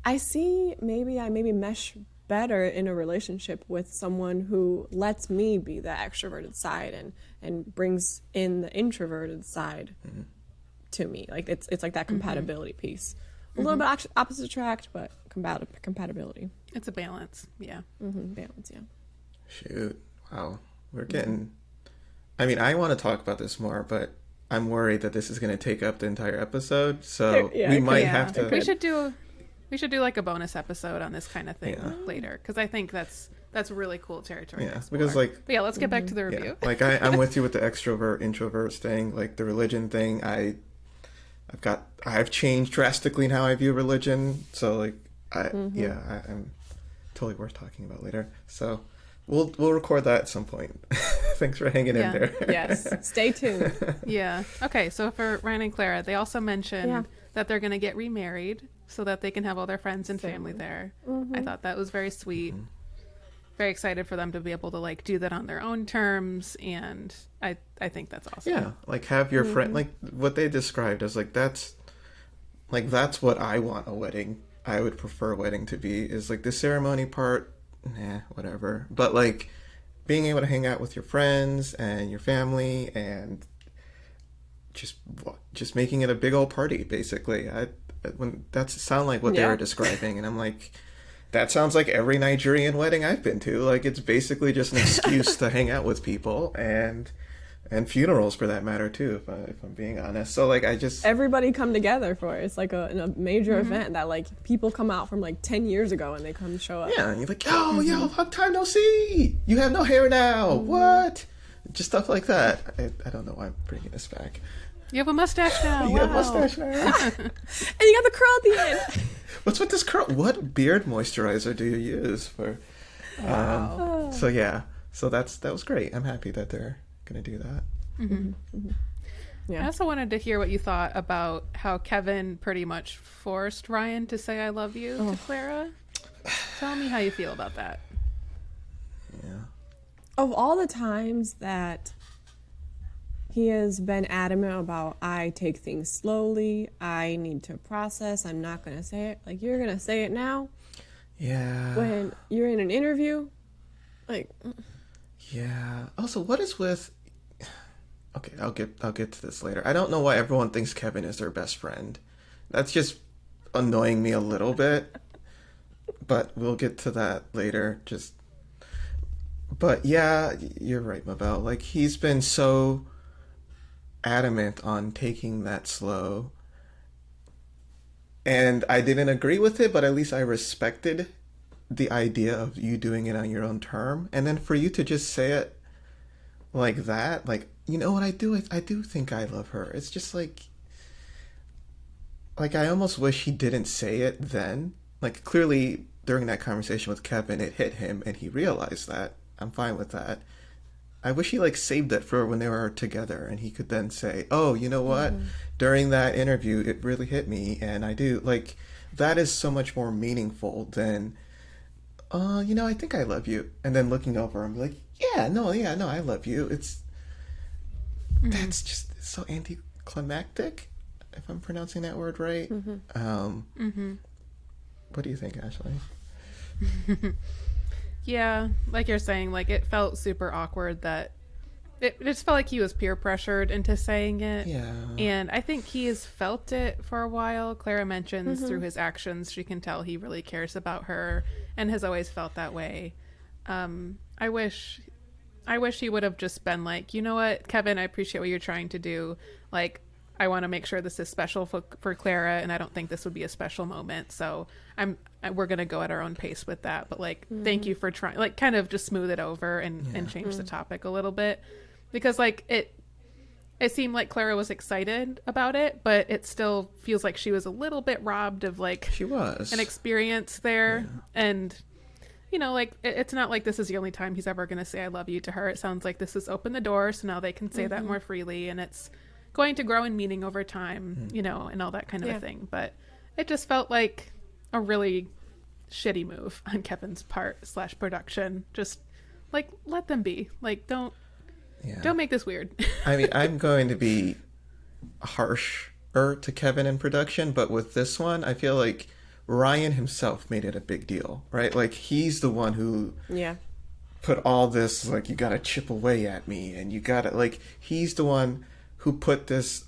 I see maybe I mesh better in a relationship with someone who lets me be the extroverted side and brings in the introverted side to me. Like it's like that compatibility piece. A little bit opposite attract, but compatibility. It's a balance. Yeah. Balance. Yeah. Shoot. Wow. We're getting, I mean, I want to talk about this more, but I'm worried that this is going to take up the entire episode. So we might have to. We should do like a bonus episode on this kind of thing later, because I think that's really cool territory. Yeah, because like. But yeah, let's get back to the review. Yeah. Like I'm with you with the extrovert introvert thing, like the religion thing. I've changed drastically in how I view religion. So like I'm totally worth talking about later. So we'll record that at some point. Thanks for hanging in there. Yes. Stay tuned. Yeah. Okay. So for Ryan and Clara, they also mentioned that they're going to get remarried so that they can have all their friends and family there. I thought that was very sweet. Very excited for them to be able to like do that on their own terms, and I think that's awesome. Yeah, like have your friend, like what they described as like that's what I want a wedding. I would prefer a wedding to be, is like the ceremony part, whatever. But like being able to hang out with your friends and your family and just making it a big old party, basically. When that sound like what they were describing, and I'm like, that sounds like every Nigerian wedding I've been to. Like it's basically just an excuse to hang out with people, and funerals for that matter too, if I'm being honest. So like everybody come together for it. It's like a major event that like people come out from like 10 years ago and they come show up. Yeah, and you're like, yo, long time no see. You have no hair now. What? Just stuff like that. I don't know why I'm bringing this back. You have a mustache now. You have a mustache now. And you got the curl at the end. What's with this curl? What beard moisturizer do you use for? So that was great. I'm happy that they're gonna do that. I also wanted to hear what you thought about how Kevin pretty much forced Ryan to say I love you to Clara. Tell me how you feel about that. Yeah. Of all the times that he has been adamant about, I take things slowly, I need to process, I'm not going to say it. Like, you're going to say it now? Yeah. When you're in an interview? Like... Yeah. Also, what is with... Okay, I'll get to this later. I don't know why everyone thinks Kevin is their best friend. That's just annoying me a little bit. But we'll get to that later. But yeah, you're right, Mabel. Like, he's been so adamant on taking that slow. And I didn't agree with it, but at least I respected the idea of you doing it on your own term. And then for you to just say it like that, like, you know what I do? I do think I love her. It's just like I almost wish he didn't say it then. Like, clearly during that conversation with Kevin, it hit him and he realized that. I'm fine with that. I wish he like saved it for when they were together and he could then say, oh, you know what? During that interview, it really hit me. And I do like, that is so much more meaningful than, you know, I think I love you. And then looking over him like, yeah, no, I love you. That's just so anticlimactic, if I'm pronouncing that word right. What do you think, Ashley? Yeah, like you're saying, like it felt super awkward that it just felt like he was peer pressured into saying it. Yeah. And I think he's felt it for a while. Clara mentions through his actions, she can tell he really cares about her and has always felt that way. I wish he would have just been like, you know what, Kevin, I appreciate what you're trying to do. Like, I want to make sure this is special for Clara, and I don't think this would be a special moment. So we're going to go at our own pace with that. But like, thank you for trying, like kind of just smooth it over and change the topic a little bit, because like it seemed like Clara was excited about it, but it still feels like she was a little bit robbed of like She was. an experience there. And you know, like it's not like this is the only time he's ever going to say I love you to her. It sounds like this has opened the door, so now they can say that more freely, and it's going to grow in meaning over time, you know, and all that kind of a thing. But it just felt like a really shitty move on Kevin's part / production. Just like, let them be. Like, don't make this weird. I mean, I'm going to be harsher to Kevin in production, but with this one, I feel like Ryan himself made it a big deal, right? Like, he's the one who put all this, like, you gotta chip away at me, and you gotta, like, he's the one who put these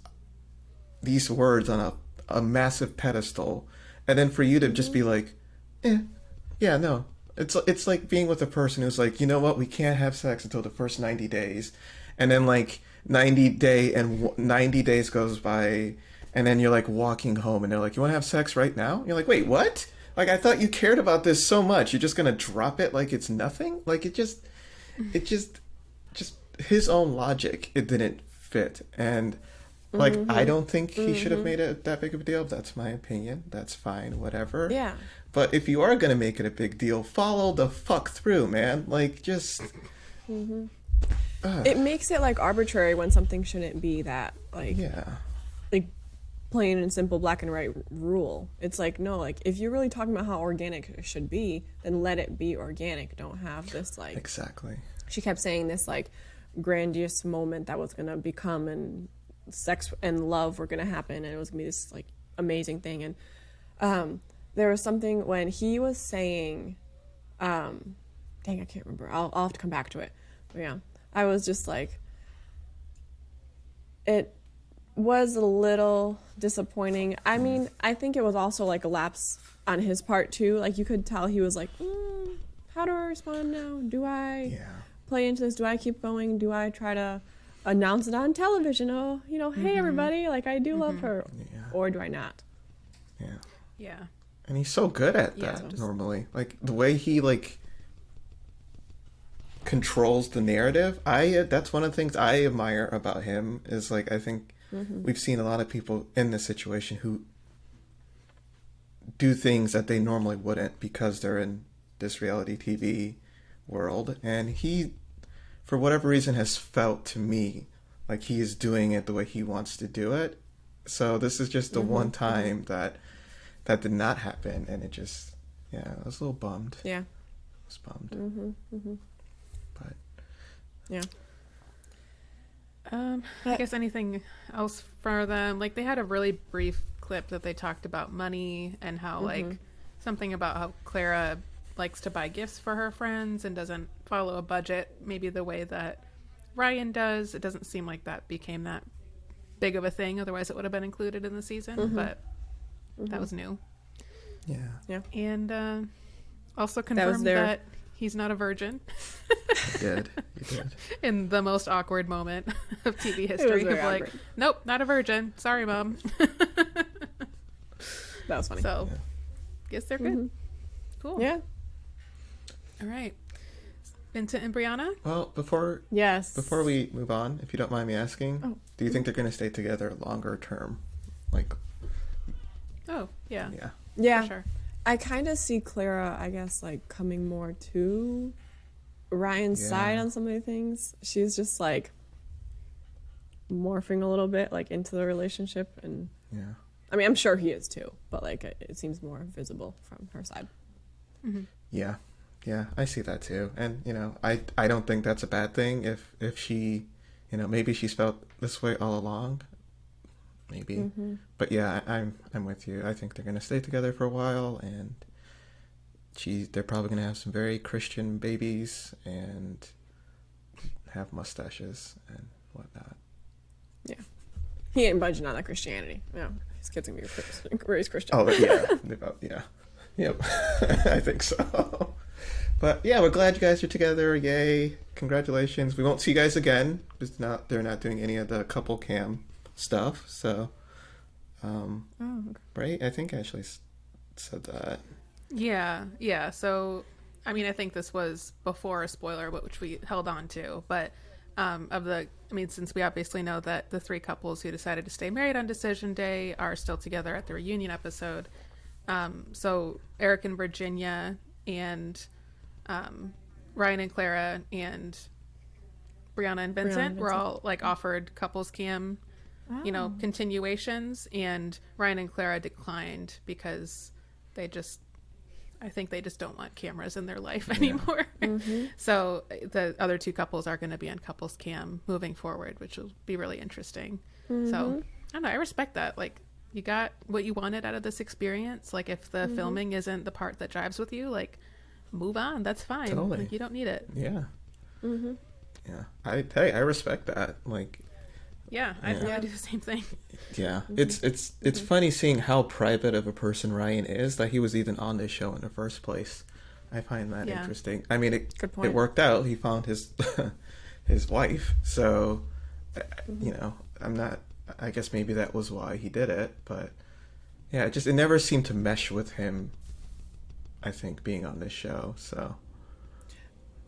words on a massive pedestal, and then for you to just be like, yeah, no. It's like being with a person who's like, you know what, we can't have sex until the first 90 days. And then like 90 days goes by, and then you're like walking home and they're like, you want to have sex right now? You're like, wait, what? Like, I thought you cared about this so much. You're just going to drop it like it's nothing? Like, it just his own logic, it didn't fit. And like, I don't think he should have made it that big of a deal. That's my opinion. That's fine, whatever. Yeah. But if you are going to make it a big deal, follow the fuck through, man. Like, just... It makes it, like, arbitrary when something shouldn't be that, like... Yeah. Like, plain and simple black and white rule. It's like, no, like, if you're really talking about how organic it should be, then let it be organic. Don't have this, like... Exactly. She kept saying this, like, grandiose moment that was going to become, and sex and love were going to happen, and it was going to be this, like, amazing thing. And there was something when he was saying, dang, I can't remember. I'll have to come back to it. But yeah, I was just like, it was a little disappointing. I mean, I think it was also like a lapse on his part too. Like, you could tell he was like, how do I respond now? Do I play into this? Do I keep going? Do I try to announce it on television? Oh, you know, hey everybody, like, I do love her. Yeah. Or do I not? Yeah. Yeah. And he's so good at that normally. Like, the way he, like, controls the narrative. That's one of the things I admire about him is, like, I think we've seen a lot of people in this situation who do things that they normally wouldn't because they're in this reality TV world. And he, for whatever reason, has felt to me like he is doing it the way he wants to do it. So this is just the one time that did not happen, and it just, I was a little bummed. Yeah. I was bummed. But Yeah. I guess anything else for them? Like, they had a really brief clip that they talked about money and how, like, something about how Clara likes to buy gifts for her friends and doesn't follow a budget maybe the way that Ryan does. It doesn't seem like that became that big of a thing. Otherwise, it would have been included in the season, but that was new. yeah, And also confirmed that he's not a virgin. you did. In the most awkward moment of TV history. Of like, awkward. nope, not a virgin. Sorry, Mom. That was funny. So, guess they're good. Cool. Yeah. All right. Vincent and Brianna? Well, before we move on, if you don't mind me asking, do you think they're going to stay together longer term? Like, Oh, yeah. Yeah. For sure. I kind of see Clara, I guess, like coming more to Ryan's side on so many things. She's just like morphing a little bit like into the relationship, and I mean, I'm sure he is too, but like it seems more visible from her side. Yeah, I see that too. And I don't think that's a bad thing if she, maybe she's felt this way all along. Maybe. But yeah, I'm with you. I think they're gonna stay together for a while, and they're probably gonna have some very Christian babies and have mustaches and whatnot. Yeah. He ain't budging on that Christianity. Yeah. His kid's gonna be raised Christian. Oh yeah. Yep. I think so. But yeah, we're glad you guys are together. Yay. Congratulations. We won't see you guys again because they're not doing any of the couple cam stuff, so right, I think Ashley said that. Yeah, so I mean, I think this was before a spoiler, but which we held on to, but since we obviously know that the three couples who decided to stay married on decision day are still together at the reunion episode, so Eric and Virginia and Ryan and Clara and Brianna and Vincent were all like offered couples cam continuations, and Ryan and Clara declined because I think they just don't want cameras in their life anymore. So the other two couples are going to be on couples cam moving forward, which will be really interesting. So I don't know, I respect that. Like, you got what you wanted out of this experience. Like, if the filming isn't the part that jives with you, like, move on. That's fine. Totally. Like, you don't need it. Yeah. Yeah. I respect that. Like, Yeah, I do the same thing. yeah, it's funny seeing how private of a person Ryan is, that he was even on this show in the first place. I find that interesting. I mean, it worked out. He found his his wife, so I guess maybe that was why he did it. But yeah, it never seemed to mesh with him, I think, being on this show. So.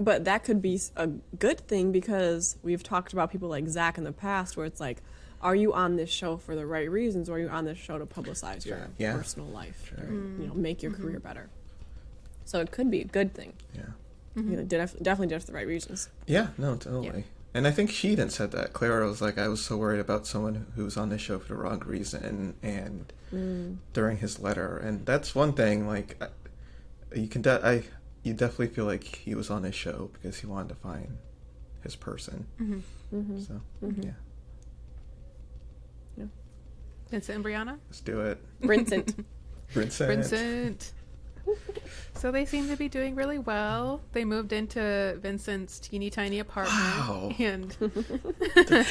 But that could be a good thing, because we've talked about people like Zach in the past, where it's like, are you on this show for the right reasons, or are you on this show to publicize your personal life, or make your career better? So it could be a good thing. Yeah. Definitely did it for the right reasons. Yeah, no, totally. Yeah. And I think she even said that. Clara was like, I was so worried about someone who's on this show for the wrong reason, and during his letter. And that's one thing, like, you definitely feel like he was on his show because he wanted to find his person. So, yeah. Vincent and Brianna? Let's do it. Vincent. So they seem to be doing really well. They moved into Vincent's teeny tiny apartment. Wow. And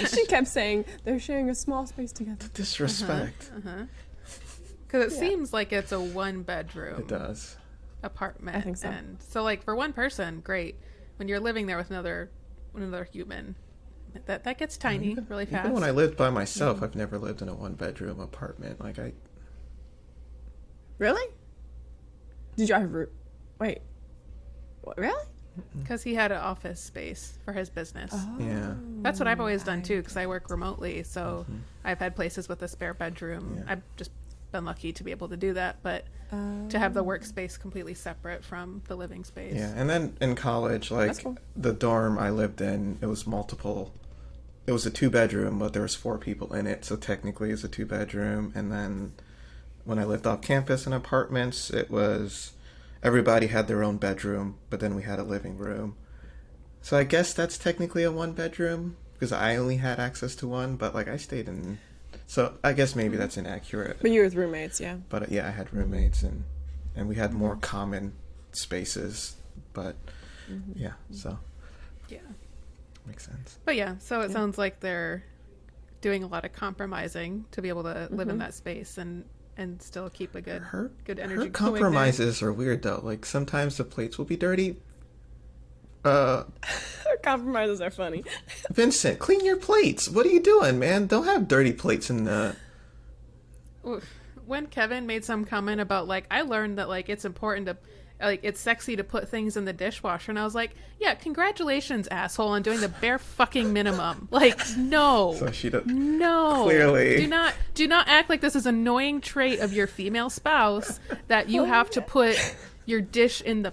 she kept saying they're sharing a small space together. The disrespect. Because it seems like it's a one-bedroom. It does. Apartment. I think so. And so, like, for one person, great. When you're living there with another human, that gets tiny really fast. Even when I lived by myself, I've never lived in a one-bedroom apartment. Like, Really? Did you ever? Wait. What, really? Because he had an office space for his business. Yeah. That's what I've always done too, because I work remotely, so I've had places with a spare bedroom. I've just been lucky to be able to do that, but to have the workspace completely separate from the living space. Yeah, and then in college, like, the dorm I lived in, it was multiple it was a 2-bedroom, but there was 4 people in it, so technically it's a 2-bedroom. And then when I lived off campus in apartments, it was everybody had their own bedroom, but then we had a living room. So I guess that's technically a 1-bedroom because I only had access to one, but like I stayed in. So I guess maybe that's inaccurate. But you were with roommates, yeah. But yeah, I had roommates and we had more common spaces. But yeah, so Yeah. makes sense. But yeah, so it sounds like they're doing a lot of compromising to be able to live in that space and still keep a good good energy. Her compromises are weird though. Like sometimes the plates will be dirty. Her compromises are funny. Vincent, clean your plates. What are you doing, man? Don't have dirty plates in the. When Kevin made some comment about like, I learned that like it's important to like it's sexy to put things in the dishwasher, and I was like, yeah, congratulations, asshole, on doing the bare fucking minimum. Like, no. So she does. No. Clearly. Do not act like this is an annoying trait of your female spouse that you have to put your dish in the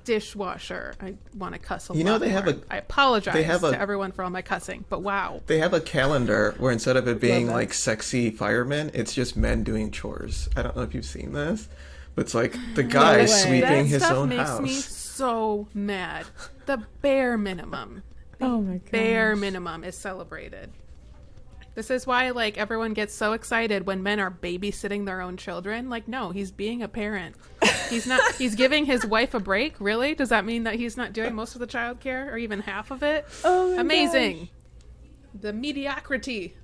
dishwasher. I want to cuss a lot. They have more. I apologize they have to everyone for all my cussing, but wow. They have a calendar where instead of it being like sexy firemen, it's just men doing chores. I don't know if you've seen this, but it's like the guy sweeping his own house. That makes me so mad. The bare minimum. Oh my god. Bare minimum is celebrated. This is why like everyone gets so excited when men are babysitting their own children. Like, no, he's being a parent. He's not. He's giving his wife a break. Really? Does that mean that he's not doing most of the childcare or even half of it? Oh my Amazing. gosh. The mediocrity.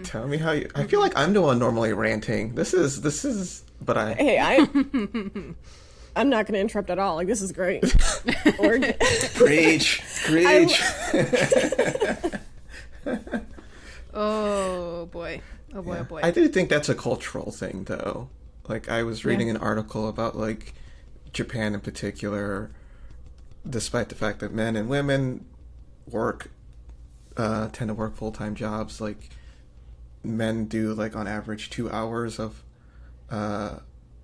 Tell me how you. I feel like I'm the one normally ranting. This is. But I. Hey, I'm not going to interrupt at all. Like, this is great. Preach. Oh boy. Oh boy. Yeah. Oh boy. I do think that's a cultural thing, though. Like, I was reading an article about, like, Japan in particular, despite the fact that men and women tend to work full-time jobs, like, men do, like, on average 2 hours of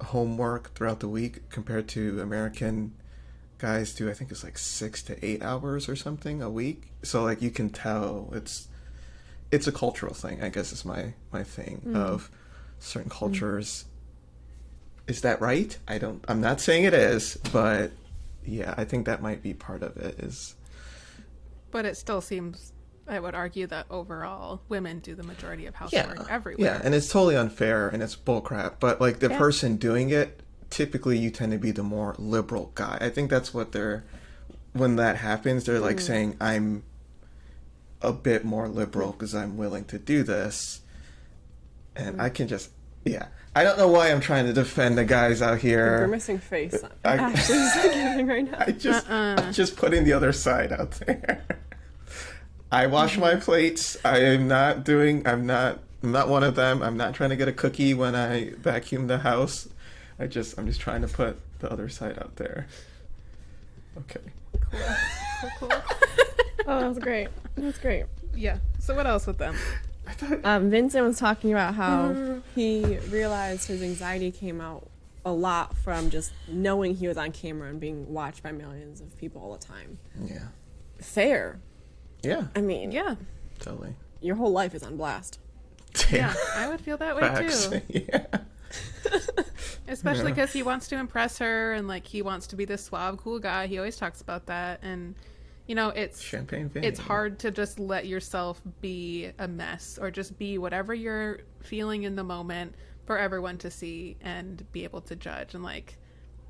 homework throughout the week compared to American guys do, I think it's like 6 to 8 hours or something a week. So, like, you can tell it's a cultural thing, I guess is my thing of certain cultures. Is that right? I'm not saying it is, but yeah, I think that might be part of it is. But it still seems, I would argue that overall women do the majority of housework everywhere. Yeah, and it's totally unfair and it's bullcrap. But like the person doing it, typically you tend to be the more liberal guy. I think that's what when that happens, they're like saying, I'm a bit more liberal because I'm willing to do this. And I can just, I don't know why I'm trying to defend the guys out here. The grimacing face. Ashley's giving right now. I'm just putting the other side out there. I wash my plates. I'm not one of them. I'm not trying to get a cookie when I vacuum the house. I'm just trying to put the other side out there. Okay. Cool. Oh, that was great. That's great. Yeah. So what else with them? Vincent was talking about how he realized his anxiety came out a lot from just knowing he was on camera and being watched by millions of people all the time. Yeah. Fair. Yeah. I mean, Yeah. Totally. your whole life is on blast. Yeah. I would feel that way Facts. too. Yeah. Especially because he wants to impress her and like he wants to be this suave, cool guy. He always talks about that, and it's Champagne Vinny. it's hard to just let yourself be a mess or just be whatever you're feeling in the moment for everyone to see and be able to judge. And like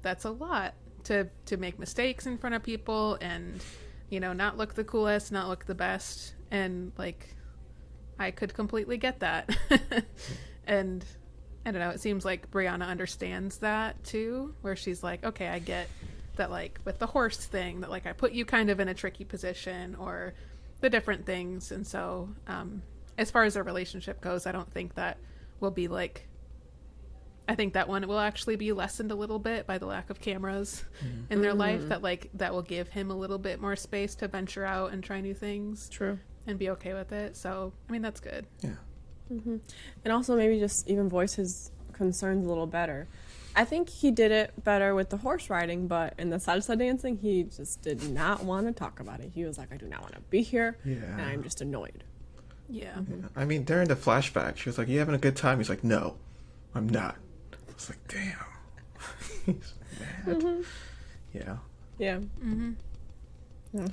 that's a lot to make mistakes in front of people and not look the coolest, not look the best, and like I could completely get that. And I don't know, it seems like Brianna understands that too, where she's like, okay, I get that, like with the horse thing, that like I put you kind of in a tricky position, or the different things. And so as far as their relationship goes, I don't think that will be like, I think that one will actually be lessened a little bit by the lack of cameras in their life, that like that will give him a little bit more space to venture out and try new things. True. And be okay with it. So I mean, that's good. Yeah. And also maybe just even voice his concerns a little better. I think he did it better with the horse riding, but in the salsa dancing, he just did not want to talk about it. He was like, I do not want to be here, and I'm just annoyed. Yeah. I mean, during the flashback, she was like, "You having a good time?" He's like, "No, I'm not." I was like, "Damn." He's mad. Yeah. Yeah. Yeah.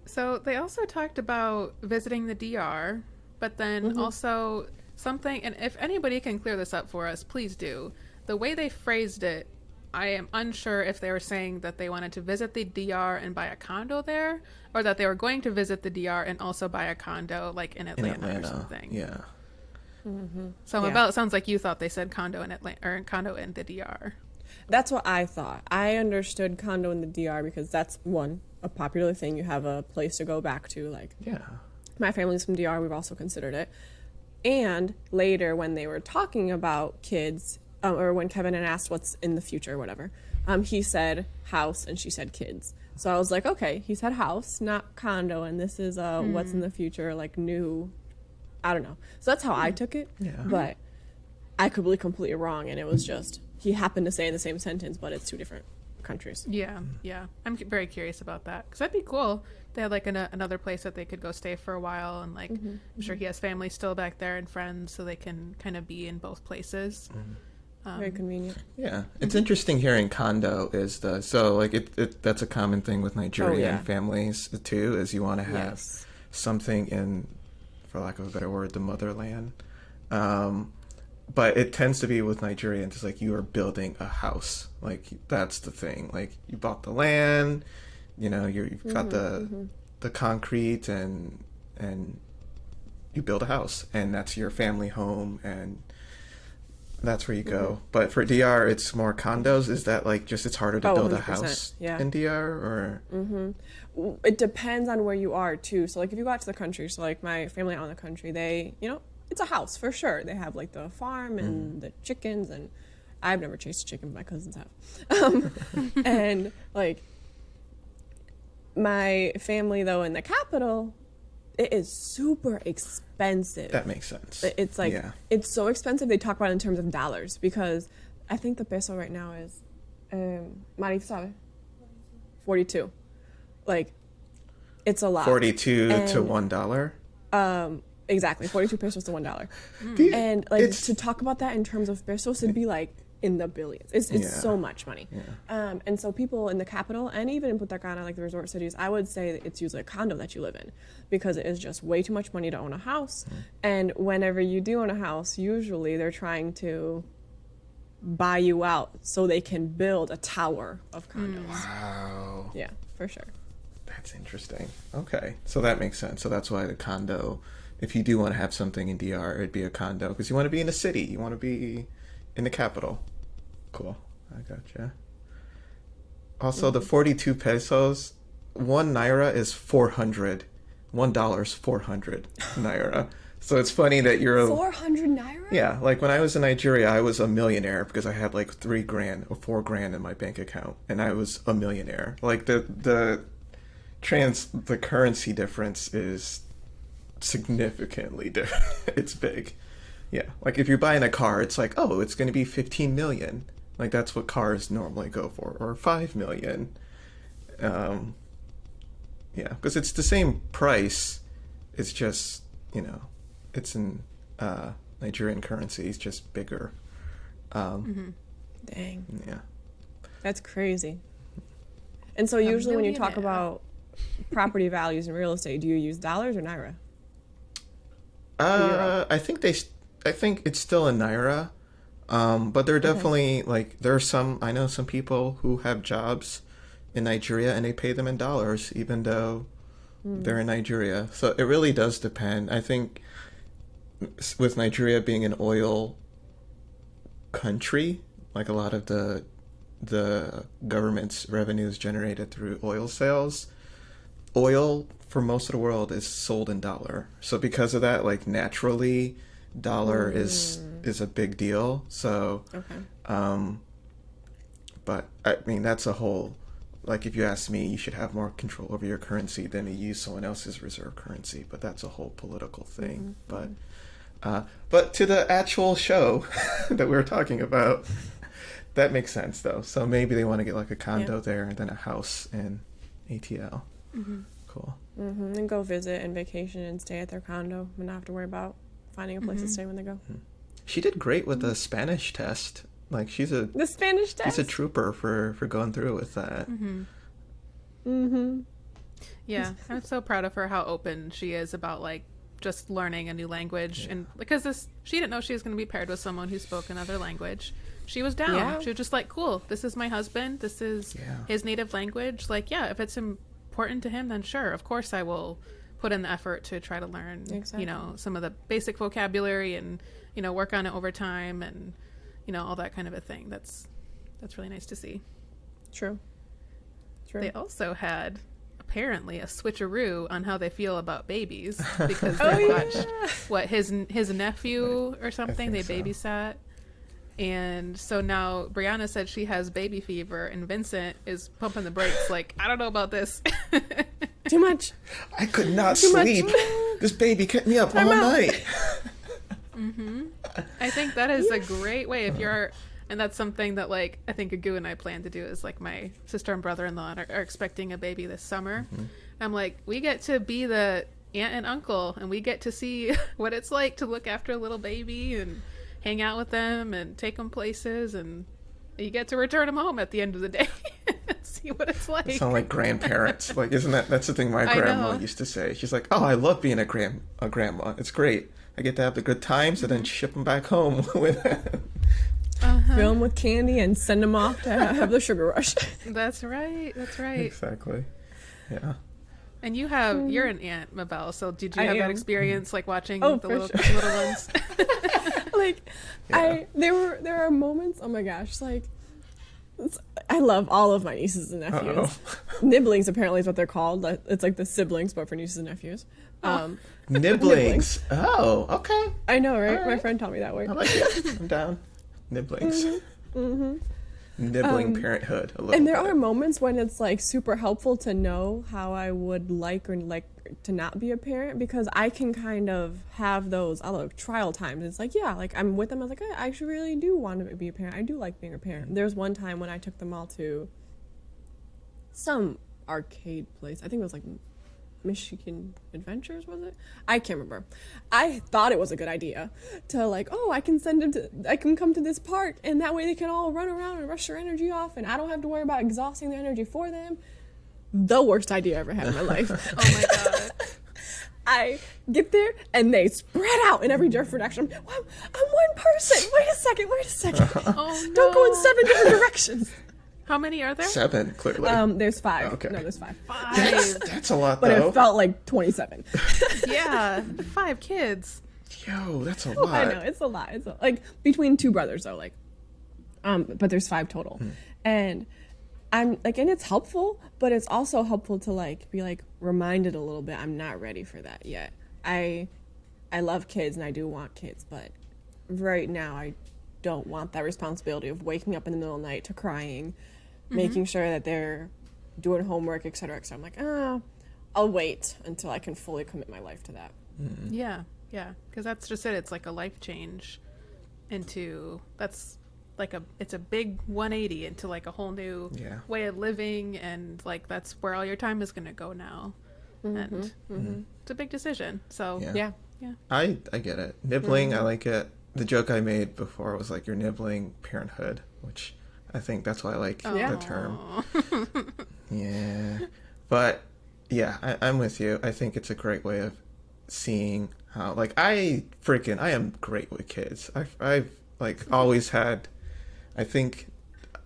So they also talked about visiting the DR, but then also something, and if anybody can clear this up for us, please do. The way they phrased it, I am unsure if they were saying that they wanted to visit the DR and buy a condo there, or that they were going to visit the DR and also buy a condo, like in Atlanta, or something. Yeah. So Mabel, it sounds like you thought they said condo in Atlanta or condo in the DR. That's what I thought. I understood condo in the DR because that's one, a popular thing. You have a place to go back to. Like, my family's from DR. We've also considered it. And later, when they were talking about kids, or when Kevin had asked what's in the future or whatever, he said house and she said kids. So I was like, okay, he said house, not condo, and this is what's in the future, like new, I don't know. So that's how I took it. Yeah. But I could be completely wrong, and it was just, he happened to say in the same sentence, but it's two different countries. Yeah. I'm very curious about that, because that'd be cool. They had like another place that they could go stay for a while, and like I'm sure he has family still back there and friends, so they can kind of be in both places. Very convenient. Yeah, it's interesting hearing condo is that's a common thing with Nigerian families too, is you want to have something in, for lack of a better word, the motherland. But it tends to be with Nigerians, it's like you are building a house. Like that's the thing. Like you bought the land, you've got the concrete and you build a house, and that's your family home, and that's where you go. But for DR, it's more condos. Is that like just it's harder to build 100%. a house Yeah. in DR, or? It depends on where you are too. So like if you go out to the country, so like my family out in the country, they, it's a house for sure. They have like the farm and the chickens, and I've never chased a chicken, but my cousins have. And like my family though in the capital, it is super expensive. That makes sense. It's like, it's so expensive. They talk about it in terms of dollars, because I think the peso right now is, Mari, sabe? 42. Like, it's a lot. 42 to $1? Exactly, 42 pesos to $1. And like to talk about that in terms of pesos, it'd be like in the billions. It's so much money. And so people in the capital, and even in Punta Cana, like the resort cities, I would say that it's usually a condo that you live in, because it is just way too much money to own a house. And whenever you do own a house, usually they're trying to buy you out so they can build a tower of condos. Wow. Yeah, for sure. That's interesting. Okay, so that makes sense. So that's why the condo, if you do want to have something in DR, it'd be a condo, because you want to be in a city. You want to be in the capital. Cool. I gotcha. Also, the 42 pesos, 1 naira is 400. $1 is 400 naira. So it's funny that you're 400 naira? Yeah, like when I was in Nigeria, I was a millionaire because I had like $3,000 or $4,000 in my bank account, and I was a millionaire. Like the currency difference is significantly different. It's big. Yeah, like if you're buying a car, it's like, oh, it's going to be 15 million. Like that's what cars normally go for, or 5 million. Yeah, because it's the same price. It's just, it's in Nigerian currency. It's just bigger. Dang. Yeah. That's crazy. And so usually when you talk about property values in real estate, do you use dollars or naira? I think it's still in naira, but there are definitely I know some people who have jobs in Nigeria and they pay them in dollars, even though they're in Nigeria. So it really does depend. I think with Nigeria being an oil country, like a lot of the government's revenue is generated through oil sales. Oil for most of the world is sold in dollar. So because of that, like naturally, dollar is a big deal. So, but I mean, that's a whole, like if you ask me, you should have more control over your currency than to use someone else's reserve currency, but that's a whole political thing. But But to the actual show that we were talking about, that makes sense though. So maybe they want to get like a condo there and then a house in ATL. Cool. And go visit and vacation and stay at their condo and not have to worry about finding a place to stay when they go. She did great with the Spanish test. Like the Spanish test. She's a trooper for going through with that. Yeah, I'm so proud of her how open she is about like just learning a new language, and because she didn't know she was going to be paired with someone who spoke another language. She was down. Yeah. She was just like, cool, this is my husband. This is his native language. Like, yeah, if it's important to him, then sure, of course I will put in the effort to try to learn, you know, some of the basic vocabulary and, you know, work on it over time and, you know, all that kind of a thing. That's really nice to see. True. They also had apparently a switcheroo on how they feel about babies because they watched what his nephew or something they babysat. And so now Brianna said she has baby fever and Vincent is pumping the brakes like, I don't know about this. Too much. I could not sleep. This baby kept me up all night. I think that is a great way if you're, and that's something that like I think Agu and I plan to do is like my sister and brother-in-law are expecting a baby this summer. I'm like, we get to be the aunt and uncle and we get to see what it's like to look after a little baby and hang out with them and take them places, and you get to return them home at the end of the day. See what it's like. They sound like grandparents. Like, that's the thing my grandma used to say. She's like, oh, I love being a grandma. It's great. I get to have the good times and then ship them back home with them. Fill them with candy and send them off to have the sugar rush. That's right. Exactly. Yeah. And you're an aunt, Mabel, so did you have that experience like watching the little ones? Like, there are moments, oh my gosh, like, I love all of my nieces and nephews. Nibblings apparently is what they're called. It's like the siblings, but for nieces and nephews. Nibblings. Oh, okay. I know, right? All My friend taught me that word. I like it. I'm down. Nibblings. Nibbling parenthood. A little and there bit. are moments when it's like super helpful to know how I would like to not be a parent, because I can kind of have those trial times. It's like, yeah, like I'm with them. I was like, I actually really do want to be a parent. I do like being a parent. There's one time when I took them all to some arcade place. I think it was like Michigan Adventures, was it? I can't remember. I thought it was a good idea to like, oh, I can come to this park and that way they can all run around and rush their energy off and I don't have to worry about exhausting their energy for them. The worst idea I ever had in my life. Oh my god. I get there and they spread out in every different direction. I'm one person. Wait a second. Oh no. Don't go in 7 different directions. How many are there? 7, clearly. There's 5. Okay. No, there's 5. 5. That's a lot, But though. it felt like 27. Yeah, 5 kids. Yo, that's a lot. I know, it's a lot. Like between 2 brothers though, like, but there's 5 total. And I'm like, and it's helpful, but it's also helpful to like be like reminded a little bit. I'm not ready for that yet. I love kids and I do want kids, but right now I don't want that responsibility of waking up in the middle of the night to crying, making sure that they're doing homework, et cetera, et cetera. I'm like, I'll wait until I can fully commit my life to that. Yeah, because that's just it. It's like a life change it's a big 180 into like a whole new way of living, and like that's where all your time is going to go now. And it's a big decision. So yeah. I get it. Nibbling, I like it. The joke I made before was like, you're nibbling parenthood, which I think that's why I like the term. Yeah. But yeah, I'm with you. I think it's a great way of seeing how, like, I am great with kids. I've like always had, I think,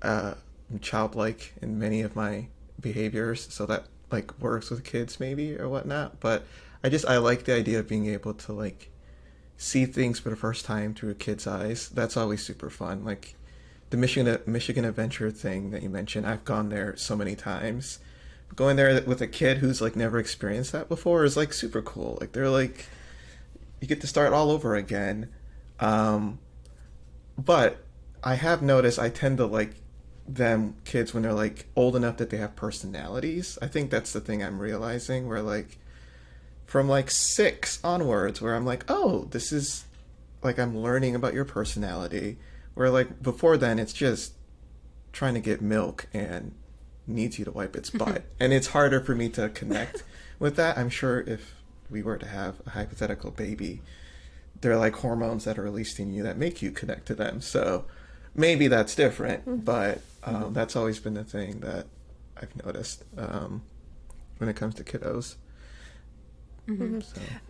I'm childlike in many of my behaviors, so that like works with kids maybe or whatnot. But I like the idea of being able to like see things for the first time through a kid's eyes. That's always super fun. Like the Michigan Adventure thing that you mentioned, I've gone there so many times. Going there with a kid who's like never experienced that before is like super cool. Like they're like, you get to start all over again. But I have noticed I tend to like them kids when they're like old enough that they have personalities. I think that's the thing I'm realizing, where like from like 6 onwards, where I'm like, oh, this is like I'm learning about your personality. Where like before then, it's just trying to get milk and needs you to wipe its butt. And it's harder for me to connect with that. I'm sure if we were to have a hypothetical baby, there are like hormones that are released in you that make you connect to them. So maybe that's different, but that's always been the thing that I've noticed when it comes to kiddos. So.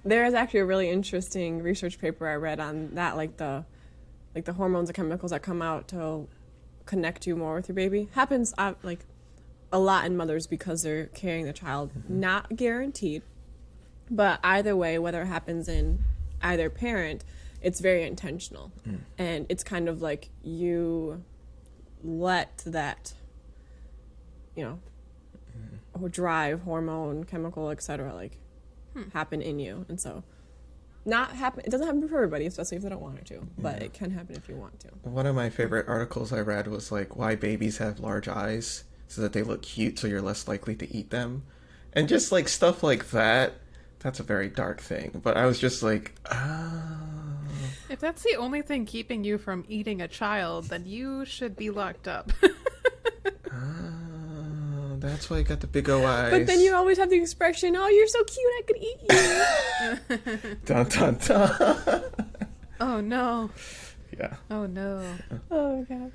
There is actually a really interesting research paper I read on that, like the hormones and chemicals that come out to connect you more with your baby. Happens like a lot in mothers because they're carrying the child. Not guaranteed, but either way, whether it happens in either parent, it's very intentional. And it's kind of like you let that, drive, hormone, chemical, etc., like happen in you. And so it doesn't happen for everybody, especially if they don't want it to, but it can happen if you want to. One of my favorite articles I read was like why babies have large eyes so that they look cute, so you're less likely to eat them, and just like stuff like that. That's a very dark thing, but I was just like, If that's the only thing keeping you from eating a child, then you should be locked up. that's why I got the big O eyes. But then you always have the expression, "Oh, you're so cute, I could eat you." Dun dun dun. Oh no. Yeah. Oh no. Oh gosh.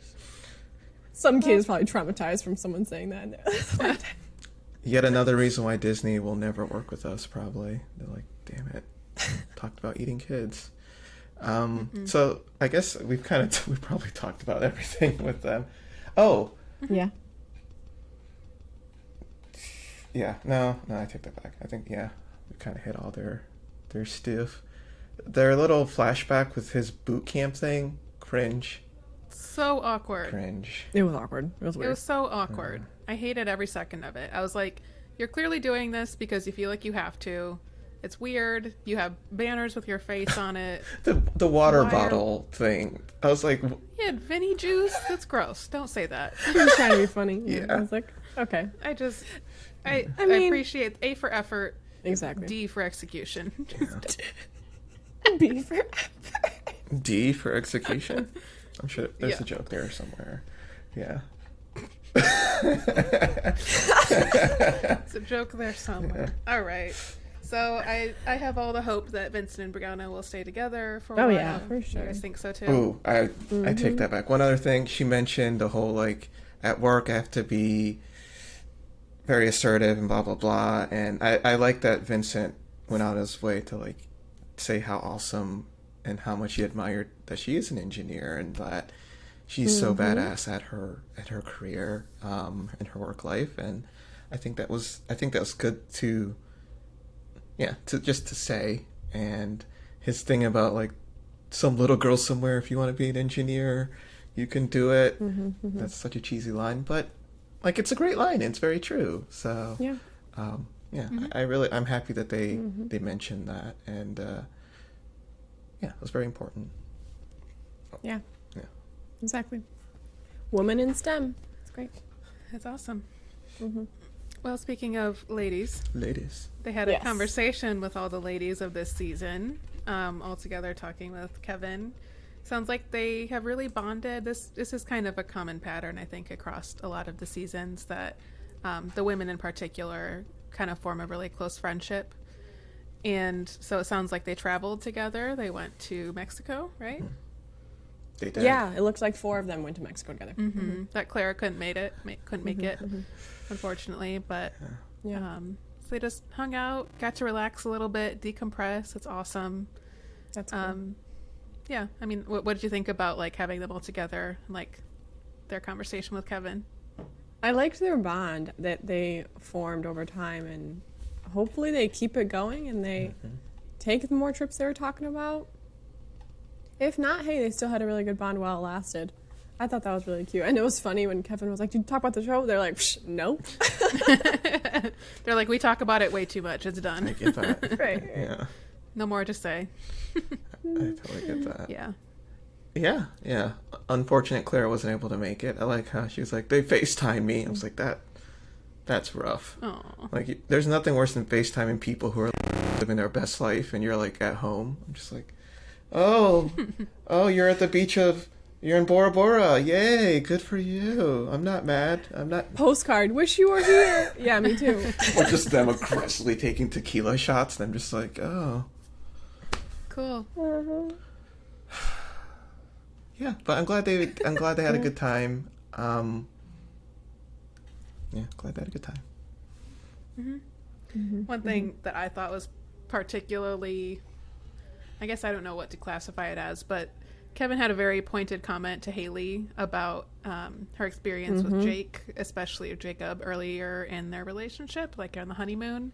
Some kid is probably traumatized from someone saying that. Yet another reason why Disney will never work with us, probably. They're like, damn it. Talked about eating kids. So I guess we probably talked about everything with them. Oh. Yeah. Yeah. No, I take that back. I think, we kind of hit all their stuff. Their little flashback with his boot camp thing, cringe. So awkward. Cringe. It was awkward. It was weird. It was so awkward. I hated every second of it. I was like, you're clearly doing this because you feel like you have to. It's weird. You have banners with your face on it. The water bottle thing. I was like... You had Vinny juice? That's gross. Don't say that. He was trying to be funny. Yeah. I was like, okay. I mean, appreciate A for effort. Exactly. D for execution. B for effort. D for execution? I'm sure there's a joke there somewhere. Yeah. It's a joke there somewhere. All right. So I have all the hope that Vincent and Brianna will stay together for a while. Oh yeah, for sure. You guys think so too? Ooh, I take that back. One other thing, she mentioned the whole like at work I have to be very assertive and blah blah blah, and I like that Vincent went out of his way to like say how awesome and how much he admired that she is an engineer and that she's so badass at her career and her work life. And I think that was good to say. And his thing about like some little girl somewhere, if you want to be an engineer you can do it. That's such a cheesy line, but like it's a great line. It's very true. So I'm happy that they mentioned that, and it was very important. Yeah. Exactly. Woman in STEM. It's great. That's awesome. Well, speaking of ladies, they had a Yes. conversation with all the ladies of this season, all together talking with Kevin. Sounds like they have really bonded. This is kind of a common pattern, I think, across a lot of the seasons, that the women in particular kind of form a really close friendship. And so it sounds like they traveled together. They went to Mexico, right? They did. Yeah, it looks like 4 of them went to Mexico together. That Clara couldn't make it, unfortunately. But Yeah. so they just hung out, got to relax a little bit, decompress. It's awesome. That's cool. Yeah, I mean, what did you think about like having them all together, like their conversation with Kevin? I liked their bond that they formed over time, and hopefully they keep it going and they take the more trips they were talking about. If not, hey, they still had a really good bond while it lasted. I thought that was really cute. And it was funny when Kevin was like, did you talk about the show? They're like, nope. They're like, we talk about it way too much. It's done. I get that. Right. Yeah. No more to say. I totally get that. Yeah. Yeah. Unfortunate Clara wasn't able to make it. I like how she was like, they FaceTime me. I was like, that's rough. Oh. Like, there's nothing worse than FaceTiming people who are living their best life and you're like at home. I'm just like, Oh, oh, you're in Bora Bora. Yay, good for you. I'm not mad. I'm not. Postcard, wish you were here. Yeah, me too. Or just them aggressively taking tequila shots, and I'm just like, oh. Cool. Uh-huh. Yeah, but I'm glad they had a good time. Yeah, glad they had a good time. One thing that I thought was particularly, I guess I don't know what to classify it as, but Kevin had a very pointed comment to Haley about her experience with Jake, especially Jacob, earlier in their relationship, like on the honeymoon.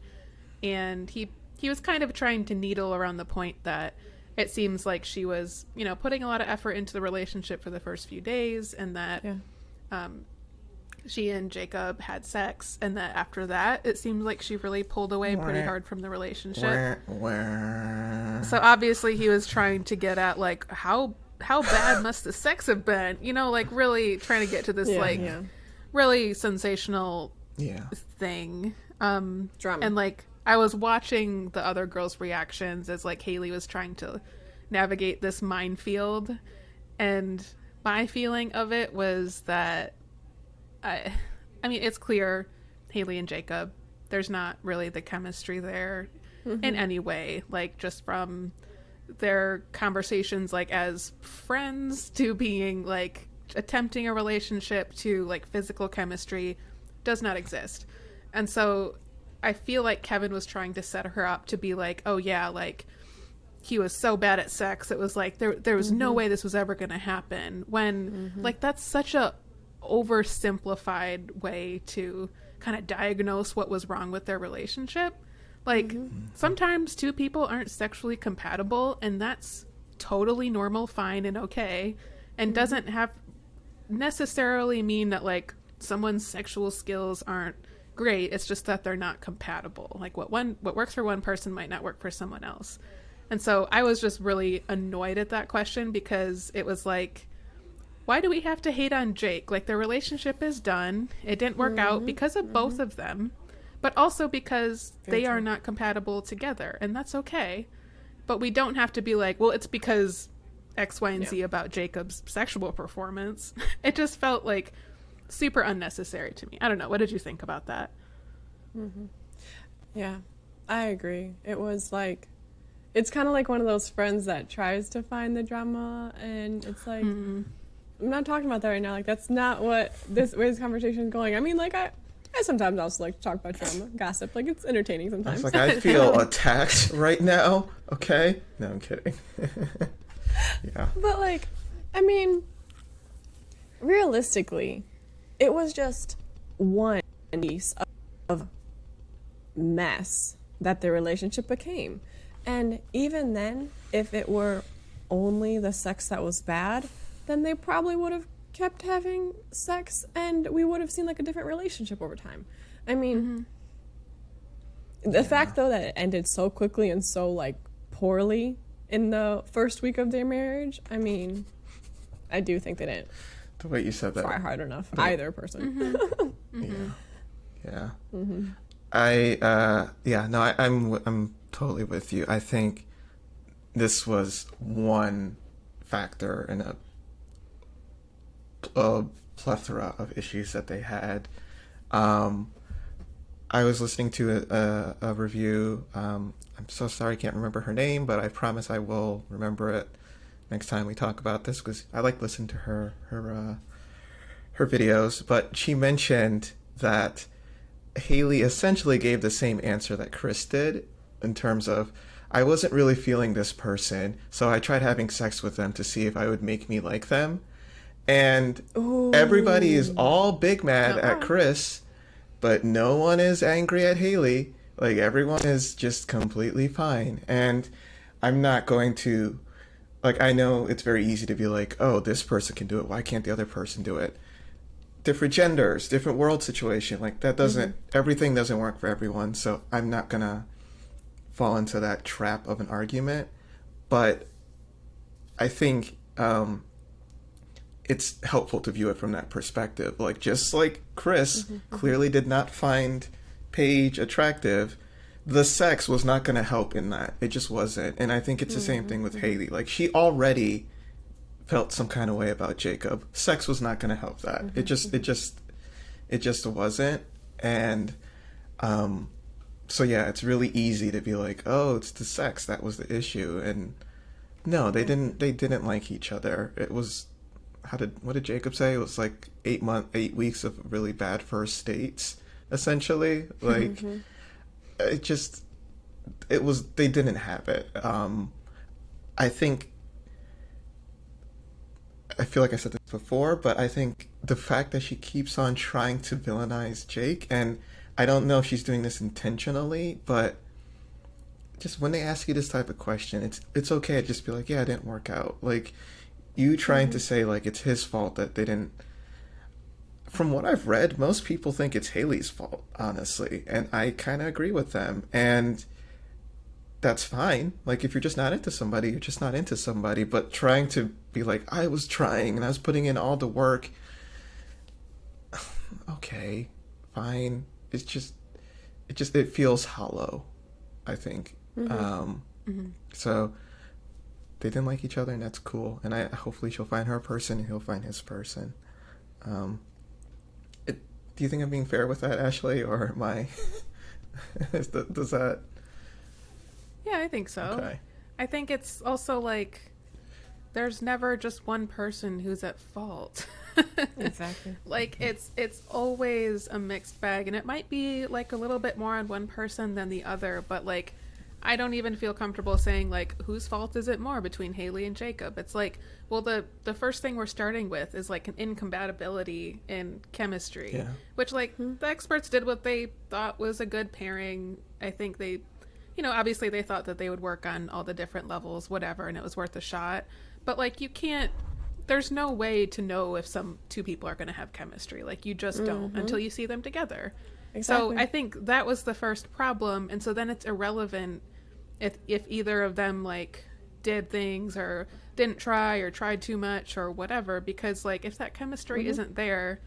And he was kind of trying to needle around the point that it seems like she was, putting a lot of effort into the relationship for the first few days, and that she and Jacob had sex, and that after that, it seems like she really pulled away pretty hard from the relationship. So obviously he was trying to get at, like, how bad must the sex have been? Like really trying to get to this really sensational thing. Drama. And like I was watching the other girls' reactions as like Haley was trying to navigate this minefield, and my feeling of it was that I mean, it's clear Haley and Jacob, there's not really the chemistry there in any way, like just from their conversations, like as friends, to being like attempting a relationship, to like physical chemistry does not exist. And so I feel like Kevin was trying to set her up to be like, oh yeah, like he was so bad at sex, it was like there was no way this was ever going to happen, when like that's such a oversimplified way to kind of diagnose what was wrong with their relationship. Like sometimes two people aren't sexually compatible, and that's totally normal, fine, and okay, and doesn't have necessarily mean that like someone's sexual skills aren't great. It's just that they're not compatible. Like what works for one person might not work for someone else. And so I was just really annoyed at that question, because it was like, why do we have to hate on Jake? Like, their relationship is done. It didn't work out because of both of them, but also because they are not compatible together, and that's okay. But we don't have to be like, well, it's because X, Y, and Z about Jacob's sexual performance. It just felt like super unnecessary to me. I don't know. What did you think about that? Yeah, I agree. It was like, it's kind of like one of those friends that tries to find the drama, and it's like, I'm not talking about that right now. Like, that's not what where this conversation is going. I mean, like, I sometimes also like to talk about drama, gossip. Like, it's entertaining sometimes. It's like, I feel attacked right now. Okay? No, I'm kidding. Yeah. But, like, I mean, realistically, it was just one piece of mess that the relationship became. And even then, if it were only the sex that was bad, then they probably would have kept having sex, and we would have seen like a different relationship over time. I mean, the fact though that it ended so quickly and so like poorly in the first week of their marriage, I mean, I do think they didn't The way you said that. try hard enough, either person. Yeah. I'm totally with you. I think this was one factor in a plethora of issues that they had. I was listening to a review. I'm so sorry I can't remember her name, but I promise I will remember it next time we talk about this, because I like listening to her videos. But she mentioned that Haley essentially gave the same answer that Chris did, in terms of, I wasn't really feeling this person, so I tried having sex with them to see if I would make me like them. And everybody is all big mad at Chris, but no one is angry at Haley. Like, everyone is just completely fine. And I'm not going to, like, I know it's very easy to be like, oh, this person can do it, why can't the other person do it? Different genders, different world situation. Like, that doesn't, everything doesn't work for everyone. So I'm not gonna fall into that trap of an argument. But I think it's helpful to view it from that perspective. Like, just like Chris clearly did not find Paige attractive, the sex was not going to help in that. It just wasn't. And I think it's the same thing with Haley. Like, she already felt some kind of way about Jacob. Sex was not going to help that. It just wasn't. And so yeah, it's really easy to be like, oh, it's the sex that was the issue. And no, they didn't like each other. It was, what did Jacob say? It was like 8 weeks of really bad first dates, essentially. Like, they didn't have it. I feel like I said this before, but I think the fact that she keeps on trying to villainize Jake, and I don't know if she's doing this intentionally, but just when they ask you this type of question, it's okay to just be like, yeah, it didn't work out. Like, you trying to say, like, it's his fault that they didn't... From what I've read, most people think it's Haley's fault, honestly, and I kind of agree with them, and that's fine. Like, if you're just not into somebody, you're just not into somebody, but trying to be like, I was trying, and I was putting in all the work... Okay, fine. It feels hollow, I think. So they didn't like each other, and that's cool. And hopefully she'll find her person, and he'll find his person. Do you think I'm being fair with that, Ashley, or am I? Does that? Yeah, I think so. Okay. I think it's also like there's never just one person who's at fault. Exactly. Like, it's always a mixed bag, and it might be like a little bit more on one person than the other, but like I don't even feel comfortable saying like whose fault is it more between Haley and Jacob. It's like, well, the first thing we're starting with is like an incompatibility in chemistry. Yeah. Which like the experts did what they thought was a good pairing. I think they, obviously they thought that they would work on all the different levels, whatever, and it was worth a shot. But like, there's no way to know if two people are going to have chemistry. Like, you just don't until you see them together. Exactly. So I think that was the first problem. And so then it's irrelevant if either of them like did things or didn't try or tried too much or whatever, because like if that chemistry isn't there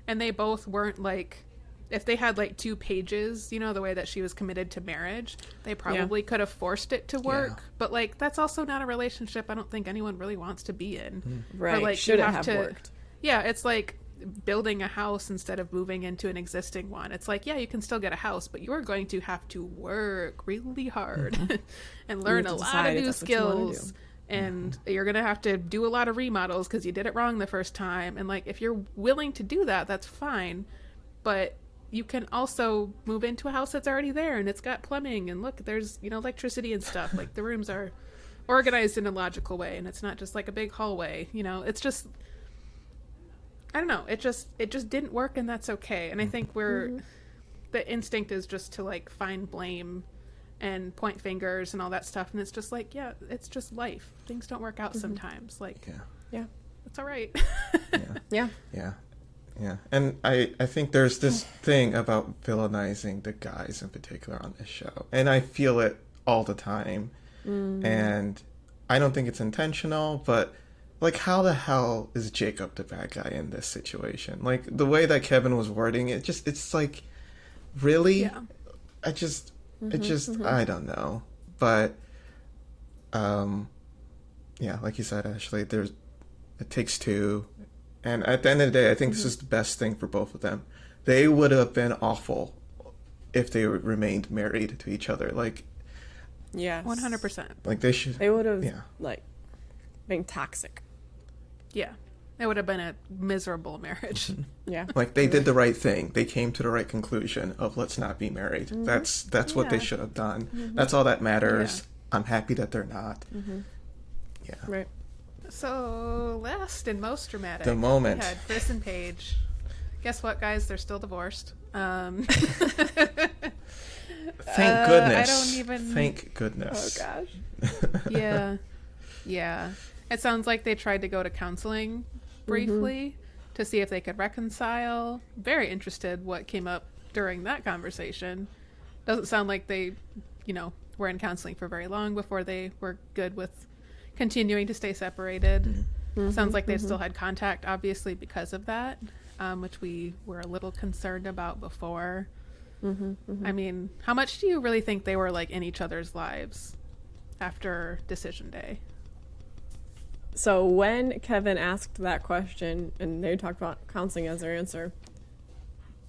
and they both weren't like, if they had like 2 pages, the way that she was committed to marriage, they probably could have forced it to work. Yeah. But like, that's also not a relationship I don't think anyone really wants to be in. Right. Or, like, Should you it have worked? Yeah, it's like building a house instead of moving into an existing one. It's like, yeah, you can still get a house, but you're going to have to work really hard and learn a lot of new skills. And you're going to have to do a lot of remodels because you did it wrong the first time. And like, if you're willing to do that, that's fine. But you can also move into a house that's already there and it's got plumbing and look, there's, electricity and stuff. Like, the rooms are organized in a logical way and it's not just like a big hallway. It's just, I don't know. It just didn't work, and that's okay. And I think the instinct is just to like find blame and point fingers and all that stuff. And it's just like, yeah, it's just life. Things don't work out sometimes. Like, yeah, it's all right. yeah. Yeah. And I think there's this thing about villainizing the guys in particular on this show, and I feel it all the time. And I don't think it's intentional, but like, how the hell is Jacob the bad guy in this situation? Like, the way that Kevin was wording it, it's like, really? Yeah. I don't know. But, yeah, like you said, Ashley, it takes two. And at the end of the day, I think this is the best thing for both of them. They would have been awful if they remained married to each other. Like, yes. 100%. Like, they would have, like, been toxic. Yeah. It would have been a miserable marriage. Yeah. Like, they did the right thing. They came to the right conclusion of let's not be married. That's what they should have done. That's all that matters. Yeah. I'm happy that they're not. Yeah. Right. So, last and most dramatic. The moment. We had Chris and Paige. Guess what, guys? They're still divorced. Thank goodness. I don't even... Thank goodness. Oh, gosh. Yeah. It sounds like they tried to go to counseling briefly to see if they could reconcile. Very interested what came up during that conversation. Doesn't sound like they, were in counseling for very long before they were good with continuing to stay separated. Sounds like they still had contact, obviously, because of that, which we were a little concerned about before. I mean, how much do you really think they were like in each other's lives after decision day? So when Kevin asked that question and they talked about counseling as their answer,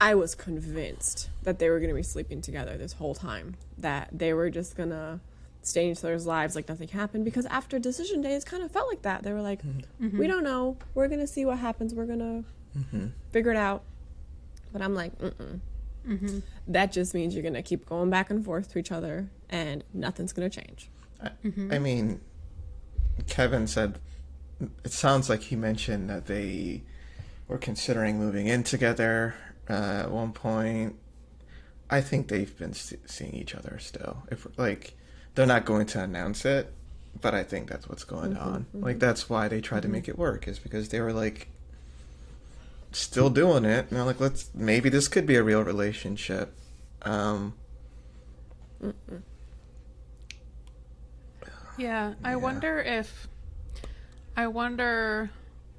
I was convinced that they were going to be sleeping together this whole time, that they were just going to stay in each other's lives like nothing happened, because after decision day, it kind of felt like that. They were like, we don't know. We're going to see what happens. We're going to figure it out. But I'm like, that just means you're going to keep going back and forth to each other and nothing's going to change. I mean, Kevin said, it sounds like he mentioned that they were considering moving in together at one point. I think they've been seeing each other still. If like, they're not going to announce it, but I think that's what's going on. Like, that's why they tried to make it work, is because they were like still doing it. And they're like, maybe this could be a real relationship. Yeah, I wonder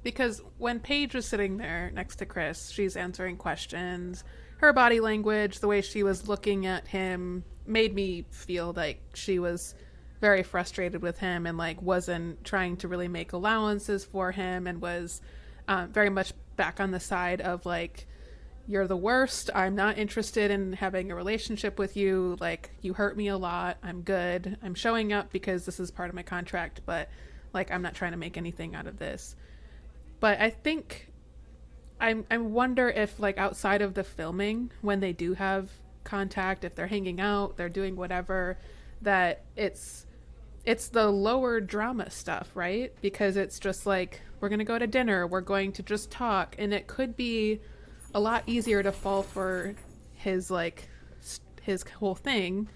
because when Paige was sitting there next to Chris, she's answering questions. Her body language, the way she was looking at him, made me feel like she was very frustrated with him and like wasn't trying to really make allowances for him, and was very much back on the side of like, you're the worst. I'm not interested in having a relationship with you. Like, you hurt me a lot. I'm good. I'm showing up because this is part of my contract, but like, I'm not trying to make anything out of this. But I think I wonder if like outside of the filming, when they do have contact, if they're hanging out, they're doing whatever, that it's the lower drama stuff, right? Because it's just like, we're going to go to dinner, we're going to just talk, and it could be a lot easier to fall for his like his whole thing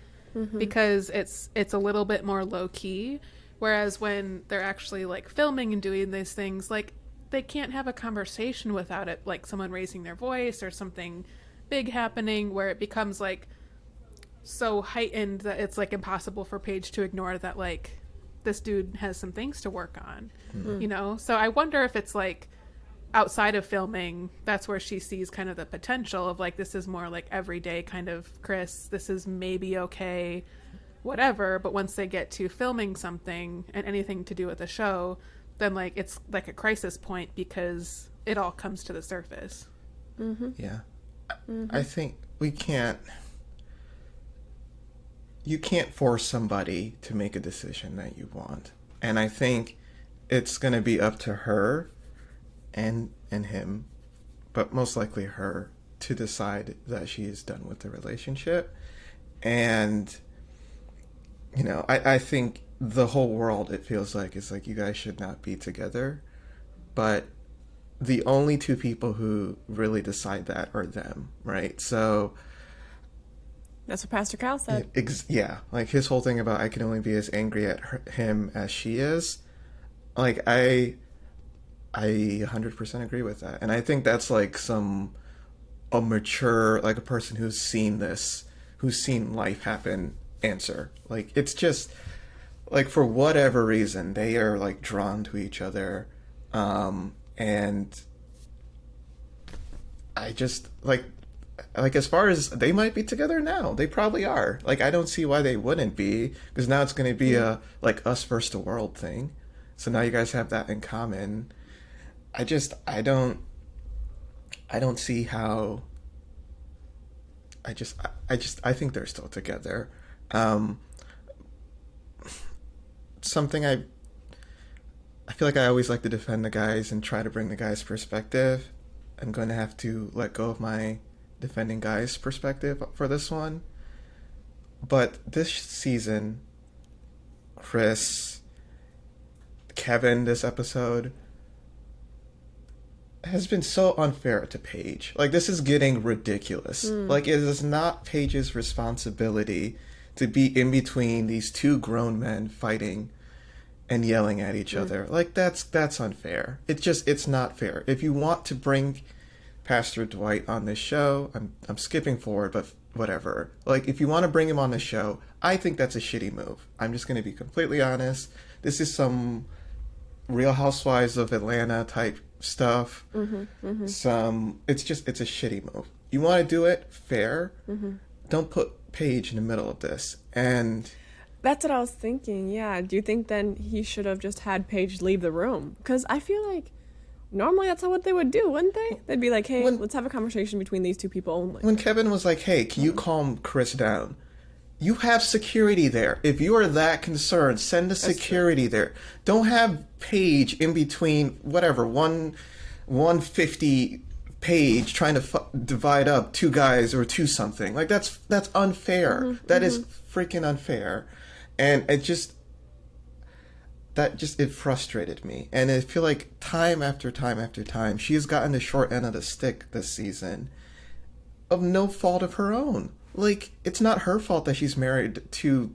because it's a little bit more low key, whereas when they're actually like filming and doing these things, like, they can't have a conversation without it, like someone raising their voice or something big happening, where it becomes like so heightened that it's like impossible for Paige to ignore that like this dude has some things to work on, you know? So I wonder if it's like outside of filming, that's where she sees kind of the potential of like, this is more like everyday kind of Chris, this is maybe okay, whatever. But once they get to filming something and anything to do with the show, then like it's like a crisis point because it all comes to the surface. Yeah. I think you can't force somebody to make a decision that you want. And I think it's going to be up to her and him, but most likely her, to decide that she is done with the relationship. And, you know, I think the whole world, it feels like, is like, you guys should not be together. But the only two people who really decide that are them, right? So that's what Pastor Cal said. Yeah, like his whole thing about, I can only be as angry at him as she is. Like, I 100% agree with that. And I think that's like a mature, like a person who's seen this, who's seen life happen answer. Like, it's just like, for whatever reason, they are like drawn to each other. And I just like as far as they might be together now, they probably are. Like, I don't see why they wouldn't be, because now it's going to be a like us versus the world thing. So now you guys have that in common. I don't see how. I think they're still together. Something I feel like I always like to defend the guys and try to bring the guys' perspective. I'm going to have to let go of my defending guys' perspective for this one. But this season, Chris, Kevin, this episode has been so unfair to Paige. Like, this is getting ridiculous. Like, it is not Paige's responsibility to be in between these two grown men fighting and yelling at each other. Like, that's unfair. It's not fair. If you want to bring Pastor Dwight on this show, I'm skipping forward, but whatever. Like, if you want to bring him on the show, I think that's a shitty move. I'm just going to be completely honest. This is some Real Housewives of Atlanta type stuff. It's a shitty move. You want to do it fair, don't put Paige in the middle of this. And That's what I was thinking. Yeah. Do you think then he should have just had Paige leave the room? Because I feel like normally that's what they would do, wouldn't they? They'd be like, hey, let's have a conversation between these two people only. when Kevin was like, hey, can you calm Chris down? You have security there. If you are that concerned, send the security there. Don't have Paige in between, whatever, 150 Paige trying to divide up two guys or two something. Like, that's unfair. That is freaking unfair. And it frustrated me. And I feel like time after time after time, she has gotten the short end of the stick this season of no fault of her own. Like, it's not her fault that she's married to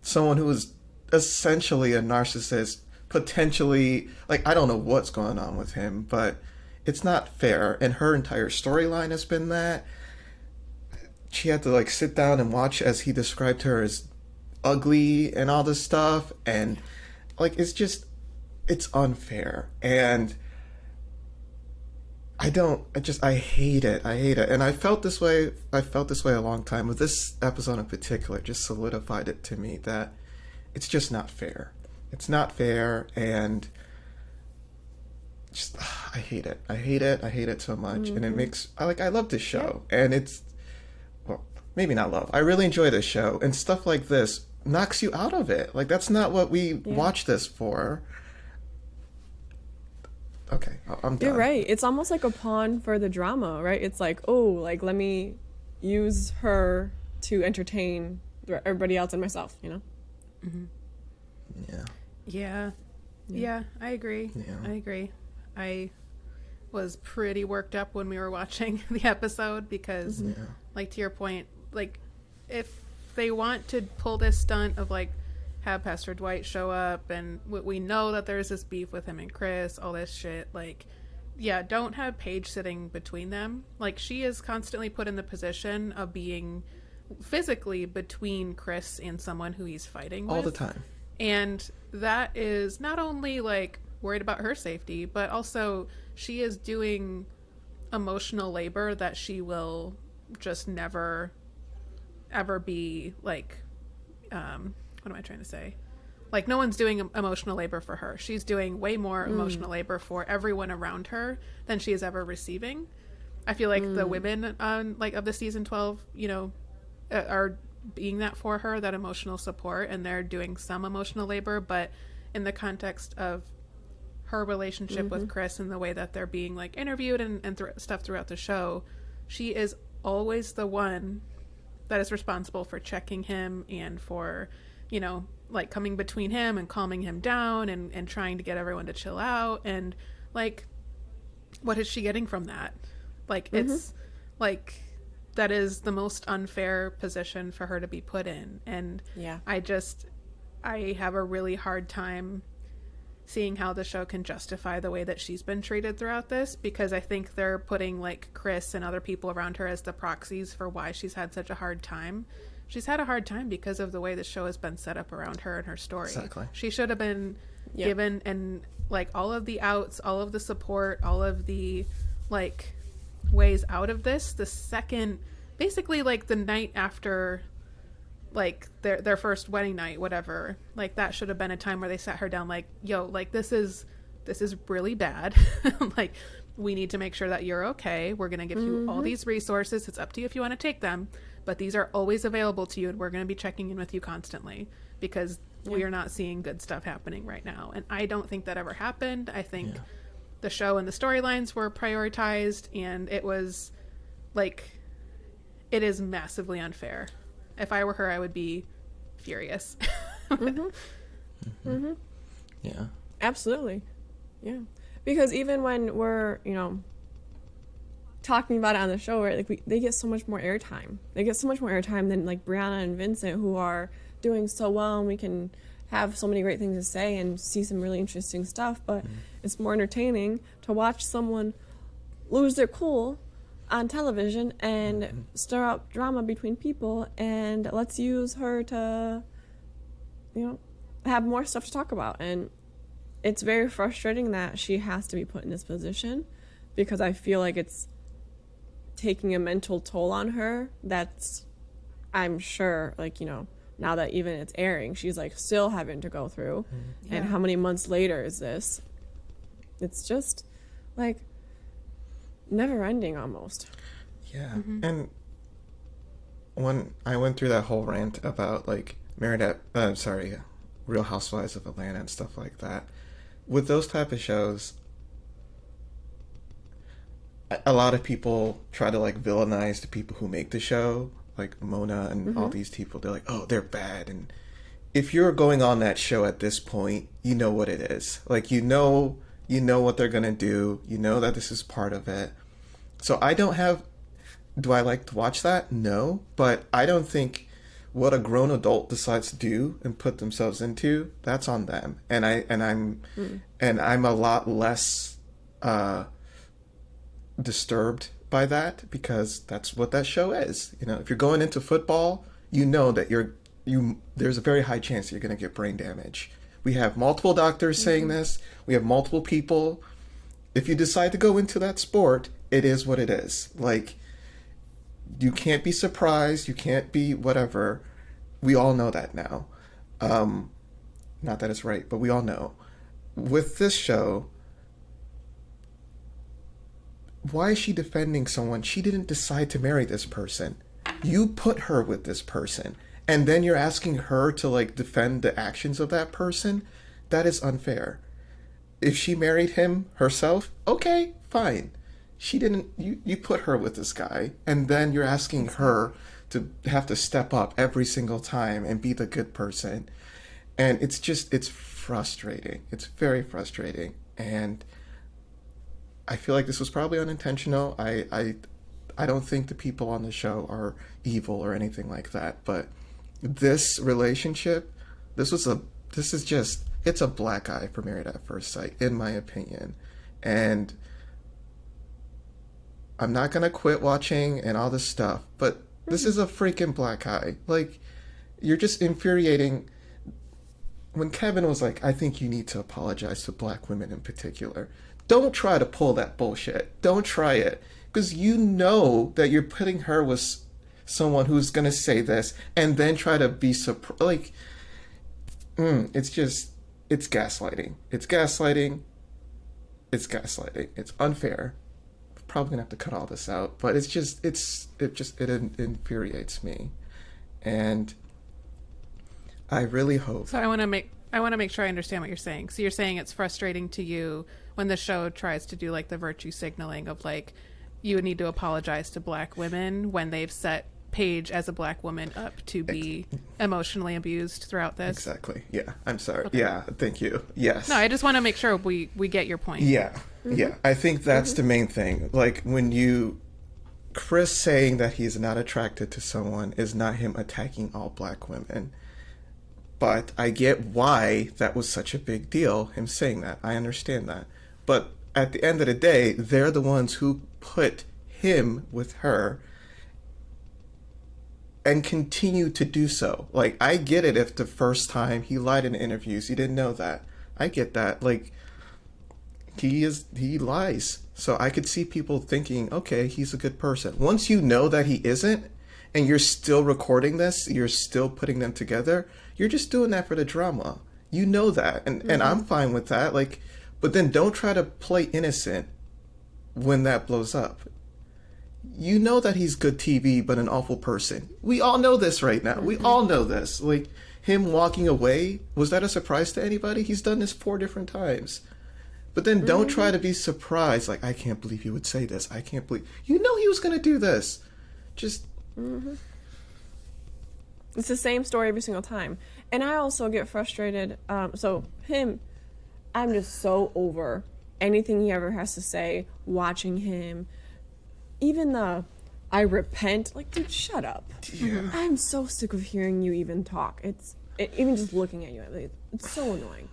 someone who is essentially a narcissist, potentially, like, I don't know what's going on with him, but it's not fair. And her entire storyline has been that. She had to, like, sit down and watch as he described her as ugly and all this stuff. And, like, it's unfair. And I hate it. I hate it. And I felt this way a long time. But this episode in particular just solidified it to me that it's just not fair. It's not fair, and just I hate it. I hate it so much. And it makes I love this show. And it's, well, maybe not love. I really enjoy this show, and stuff like this knocks you out of it. Like, that's not what we watch this for. Okay, I'm done. You're right. It's almost like a pawn for the drama, right? It's like, oh, like, let me use her to entertain everybody else and myself, you know? Yeah, I agree. Yeah. I agree. I was pretty worked up when we were watching the episode because, like, to your point, like, if they want to pull this stunt of, like, have Pastor Dwight show up, and we know that there's this beef with him and Chris, all this shit, like, yeah, don't have Paige sitting between them. Like, she is constantly put in the position of being physically between Chris and someone who he's fighting with. All the time. And that is not only, like, worried about her safety, but also she is doing emotional labor that she will just never, ever be, like, what am I trying to say? Like, no one's doing emotional labor for her. She's doing way more emotional labor for everyone around her than she is ever receiving. I feel like the women like of the season 12, you know, are being that for her, that emotional support, and they're doing some emotional labor, but in the context of her relationship with Chris and the way that they're being, like, interviewed and stuff throughout the show, she is always the one that is responsible for checking him and for, you know, like, coming between him and calming him down and trying to get everyone to chill out. And, like, what is she getting from that? Like, it's like, that is the most unfair position for her to be put in. And I have a really hard time seeing how the show can justify the way that she's been treated throughout this, because I think they're putting, like, Chris and other people around her as the proxies for why she's had such a hard time. She's had a hard time because of the way the show has been set up around her and her story. Exactly. She should have been given, and, like, all of the outs, all of the support, all of the, like, ways out of this the second, basically, like, the night after, like, their first wedding night, whatever. Like, that should have been a time where they sat her down, like, yo, like, this is really bad. Like, we need to make sure that you're okay. We're going to give you all these resources. It's up to you if you want to take them, but these are always available to you, and we're going to be checking in with you constantly, because we are not seeing good stuff happening right now. And I don't think that ever happened. I think the show and the storylines were prioritized, and it was, like, it is massively unfair. If I were her, I would be furious. Yeah. Absolutely. Yeah. Because even when we're, you know, talking about it on the show, right, like, they get so much more airtime. They get so much more airtime than, like, Brianna and Vincent, who are doing so well, and we can have so many great things to say and see some really interesting stuff. But it's more entertaining to watch someone lose their cool on television and stir up drama between people, and let's use her to, you know, have more stuff to talk about. And it's very frustrating that she has to be put in this position, because I feel like it's taking a mental toll on her that's I'm sure, like, now that even it's airing, she's like still having to go through. And how many months later is this? It's just like never ending almost. Yeah. And when I went through that whole rant about like Real Housewives of Atlanta and stuff like that, with those type of shows, a lot of people try to like villainize the people who make the show, like Mona and all these people. They're like, oh, they're bad. And if you're going on that show at this point, you know what it is. Like, you know what they're gonna do. You know that this is part of it. So do I like to watch that? No, but I don't think what a grown adult decides to do and put themselves into, that's on them. And I'm a lot less disturbed by that, because that's what that show is. If you're going into football, you know that there's a very high chance you're going to get brain damage. We have multiple doctors saying this. We have multiple people. If you decide to go into that sport, it is what it is. Like, you can't be surprised. You can't be whatever. We all know that now. Not that it's right, but we all know. With this show, why is she defending someone? She didn't decide to marry this person. You put her with this person. And then you're asking her to like defend the actions of that person? That is unfair. If she married him herself, okay, fine. She didn't, you put her with this guy, and then you're asking her to have to step up every single time and be the good person. And it's frustrating. It's very frustrating. And I feel like this was probably unintentional. I don't think the people on the show are evil or anything like that, but this relationship, it's a black eye for Married at First Sight, in my opinion. And I'm not gonna quit watching and all this stuff, but this is a freaking black eye. Like, you're just infuriating. When Kevin was like, I think you need to apologize to black women in particular, don't try to pull that bullshit. Don't try it. Because you know that you're putting her with someone who's going to say this and then try to be surprised. Like, it's gaslighting. It's gaslighting. It's unfair. Probably going to have to cut all this out. But it infuriates me. And I really hope. So I want to make sure I understand what you're saying. So you're saying it's frustrating to you when the show tries to do like the virtue signaling of like, you would need to apologize to black women when they've set Paige as a black woman up to be emotionally abused throughout this. Exactly. Yeah. I'm sorry. Okay. Yeah. Thank you. Yes. No, I just want to make sure we get your point. Yeah. Yeah. I think that's the main thing. Like, Chris saying that he's not attracted to someone is not him attacking all black women. But I get why that was such a big deal, him saying that. I understand that. But at the end of the day, they're the ones who put him with her and continue to do so. Like, I get it if the first time he lied in interviews, you didn't know that. I get that. Like, he lies. So I could see people thinking, okay, he's a good person. Once you know that he isn't, and you're still recording this, you're still putting them together, you're just doing that for the drama. You know that. And I'm fine with that. Like, but then don't try to play innocent when that blows up. You know that he's good TV, but an awful person. We all know this right now. We all know this. Like, him walking away, was that a surprise to anybody? He's done this 4 different times. But then don't try to be surprised. Like, I can't believe he would say this. I can't believe. You know he was going to do this. Just. It's the same story every single time. And I also get frustrated. So him, I'm just so over anything he ever has to say, watching him. Even I repent, like, dude, shut up. Yeah. I'm so sick of hearing you even talk. Even just looking at you, it's so annoying.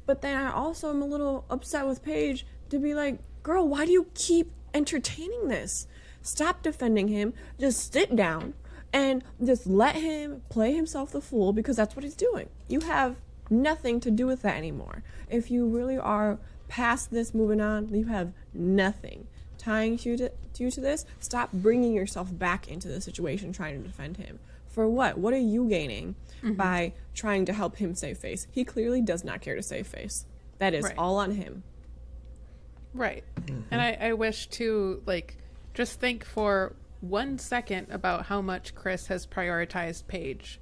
But then I also am a little upset with Paige to be like, girl, why do you keep entertaining this? Stop defending him. Just sit down and just let him play himself the fool, because that's what he's doing. You have nothing to do with that anymore. If you really are past this, moving on, you have nothing tying you to this. Stop bringing yourself back into the situation trying to defend him. For what? What are you gaining by trying to help him save face? He clearly does not care to save face. That is all on him. Right. And I wish to, like, just think for 1 second about how much Chris has prioritized Paige.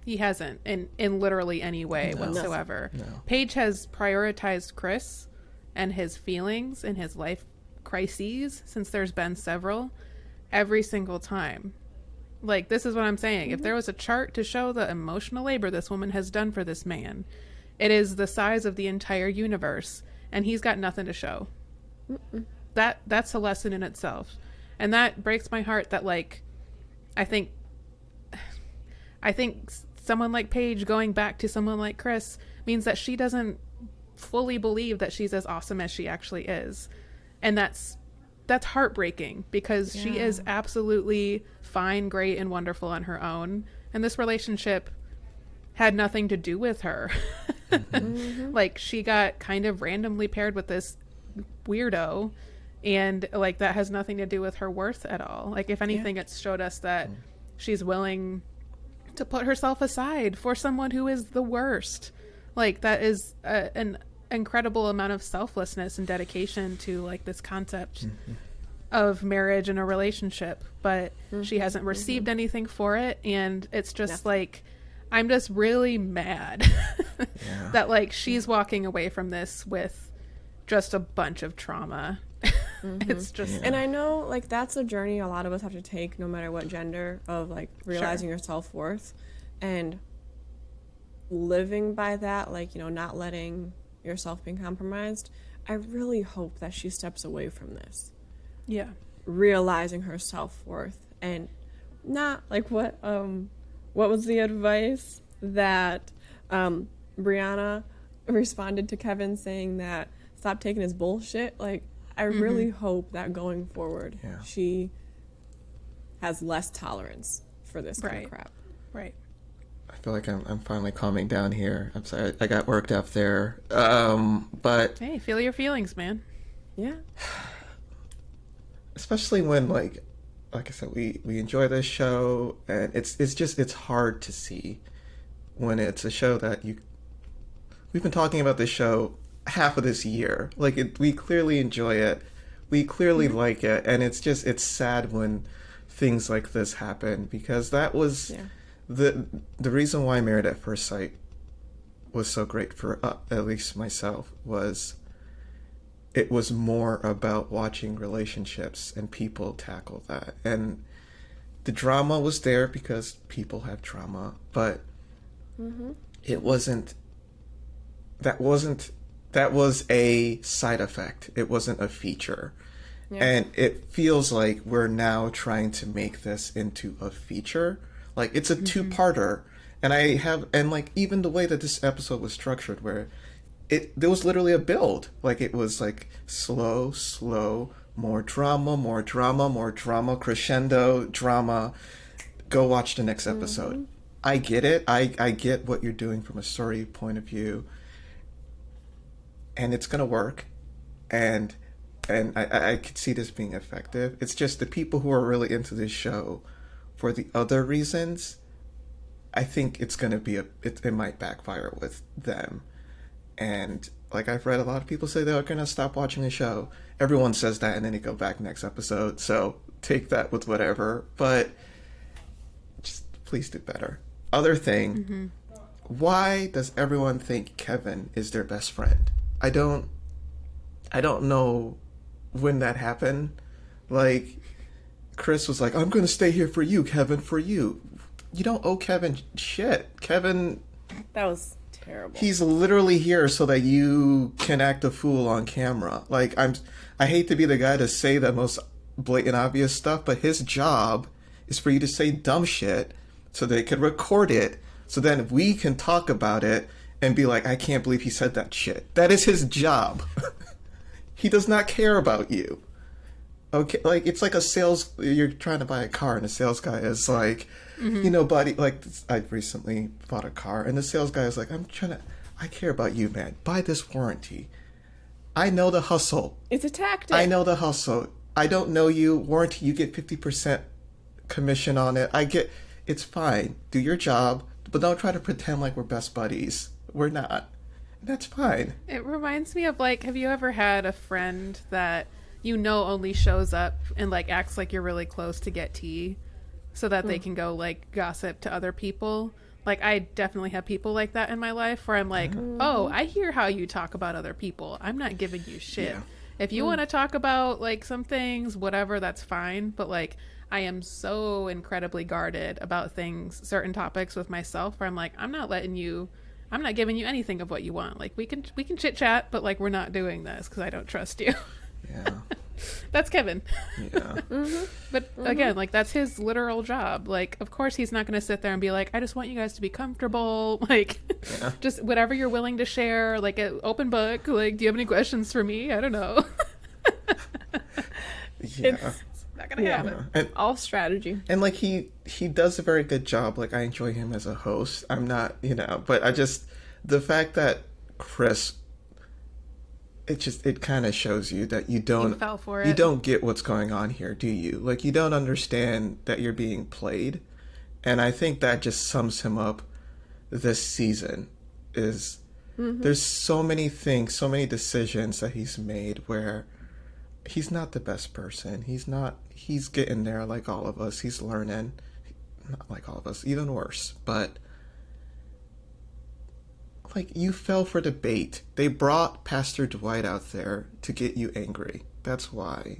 He hasn't in literally any way whatsoever. No. Paige has prioritized Chris and his feelings and his life crises, since there's been several, every single time. Like, this is what I'm saying. If there was a chart to show the emotional labor this woman has done for this man, it is the size of the entire universe, and he's got nothing to show. That's a lesson in itself. And that breaks my heart that, like, I think someone like Paige going back to someone like Chris means that she doesn't fully believe that she's as awesome as she actually is. And that's heartbreaking, because she is absolutely fine, great, and wonderful on her own. And this relationship had nothing to do with her. Like, she got kind of randomly paired with this weirdo, and like, that has nothing to do with her worth at all. Like, if anything, it's showed us that she's willing to put herself aside for someone who is the worst. Like, that is an incredible amount of selflessness and dedication to, like, this concept of marriage and a relationship, but she hasn't received anything for it. And it's just like, I'm just really mad that, like, she's walking away from this with just a bunch of trauma. It's just, and I know, like, that's a journey a lot of us have to take, no matter what gender, of, like, realizing your self-worth and living by that, like, you know, not letting yourself be compromised. I really hope that she steps away from this, realizing her self-worth, and not like what was the advice that Brianna responded to Kevin, saying that stop taking his bullshit. Like, I really hope that going forward she has less tolerance for this kind of crap. Right. I feel like I'm finally calming down here. I'm sorry, I got worked up there. But Hey, feel your feelings, man. Yeah. Especially when, like I said, we enjoy this show, and it's hard to see when it's a show that we've been talking about this show half of this year. Like, we clearly enjoy it, we clearly like it, and it's sad when things like this happen, because that was the reason why Married at First Sight was so great for at least myself. Was it was more about watching relationships and people tackle that, and the drama was there because people have drama, but it wasn't that was a side effect. It wasn't a feature. And it feels like we're now trying to make this into a feature. Like, it's a two-parter. And like, even the way that this episode was structured, where there was literally a build. Like, it was like slow, more drama, crescendo drama. Go watch the next episode. I get it. I get what you're doing from a story point of view. And it's going to work. And I could see this being effective. It's just the people who are really into this show for the other reasons, I think it's going to be it might backfire with them. And like, I've read a lot of people say they're going to stop watching the show. Everyone says that, and then they go back next episode. So take that with whatever. But just please do better. Other thing, why does everyone think Kevin is their best friend? I don't know when that happened. Like, Chris was like, I'm going to stay here for you, Kevin, for you. You don't owe Kevin shit. Kevin... That was terrible. He's literally here so that you can act a fool on camera. Like, I hate to be the guy to say the most blatant obvious stuff, but his job is for you to say dumb shit so they can record it, so then we can talk about it and be like, I can't believe he said that shit. That is his job. He does not care about you. Okay, like, it's like you're trying to buy a car, and the sales guy is like, you know, buddy, like, I recently bought a car, and the sales guy is like, I care about you, man. Buy this warranty. I know the hustle. It's a tactic. I know the hustle. I don't know you. Warranty, you get 50% commission on it. it's fine. Do your job, but don't try to pretend like we're best buddies. We're not. That's fine. It reminds me of, like, have you ever had a friend that you know only shows up and, like, acts like you're really close to get tea so that they can go, like, gossip to other people? Like, I definitely have people like that in my life where I'm like, oh, I hear how you talk about other people. I'm not giving you shit. Yeah. If you want to talk about, like, some things, whatever, that's fine. But, like, I am so incredibly guarded about things, certain topics with myself where I'm like, I'm not giving you anything of what you want. Like, we can chit chat, but, like, we're not doing this because I don't trust you. Yeah. That's Kevin. Yeah. But again, like, that's his literal job. Like, of course he's not going to sit there and be like, I just want you guys to be comfortable. Like, just whatever you're willing to share, like an open book. Like, do you have any questions for me? I don't know. Yeah. It's not going to happen. And All strategy. And like he does a very good job. Like I enjoy him as a host. I'm not, but I just the fact that Chris it kind of shows you that you You fell for it. you don't get what's going on here, do you? Like you don't understand that you're being played. And I think that just sums him up this season is there's so many things, so many decisions that he's made where he's not the best person. He's getting there like all of us. He's learning. Not like all of us, even worse. But, like, you fell for the bait. They brought Pastor Dwight out there to get you angry. That's why.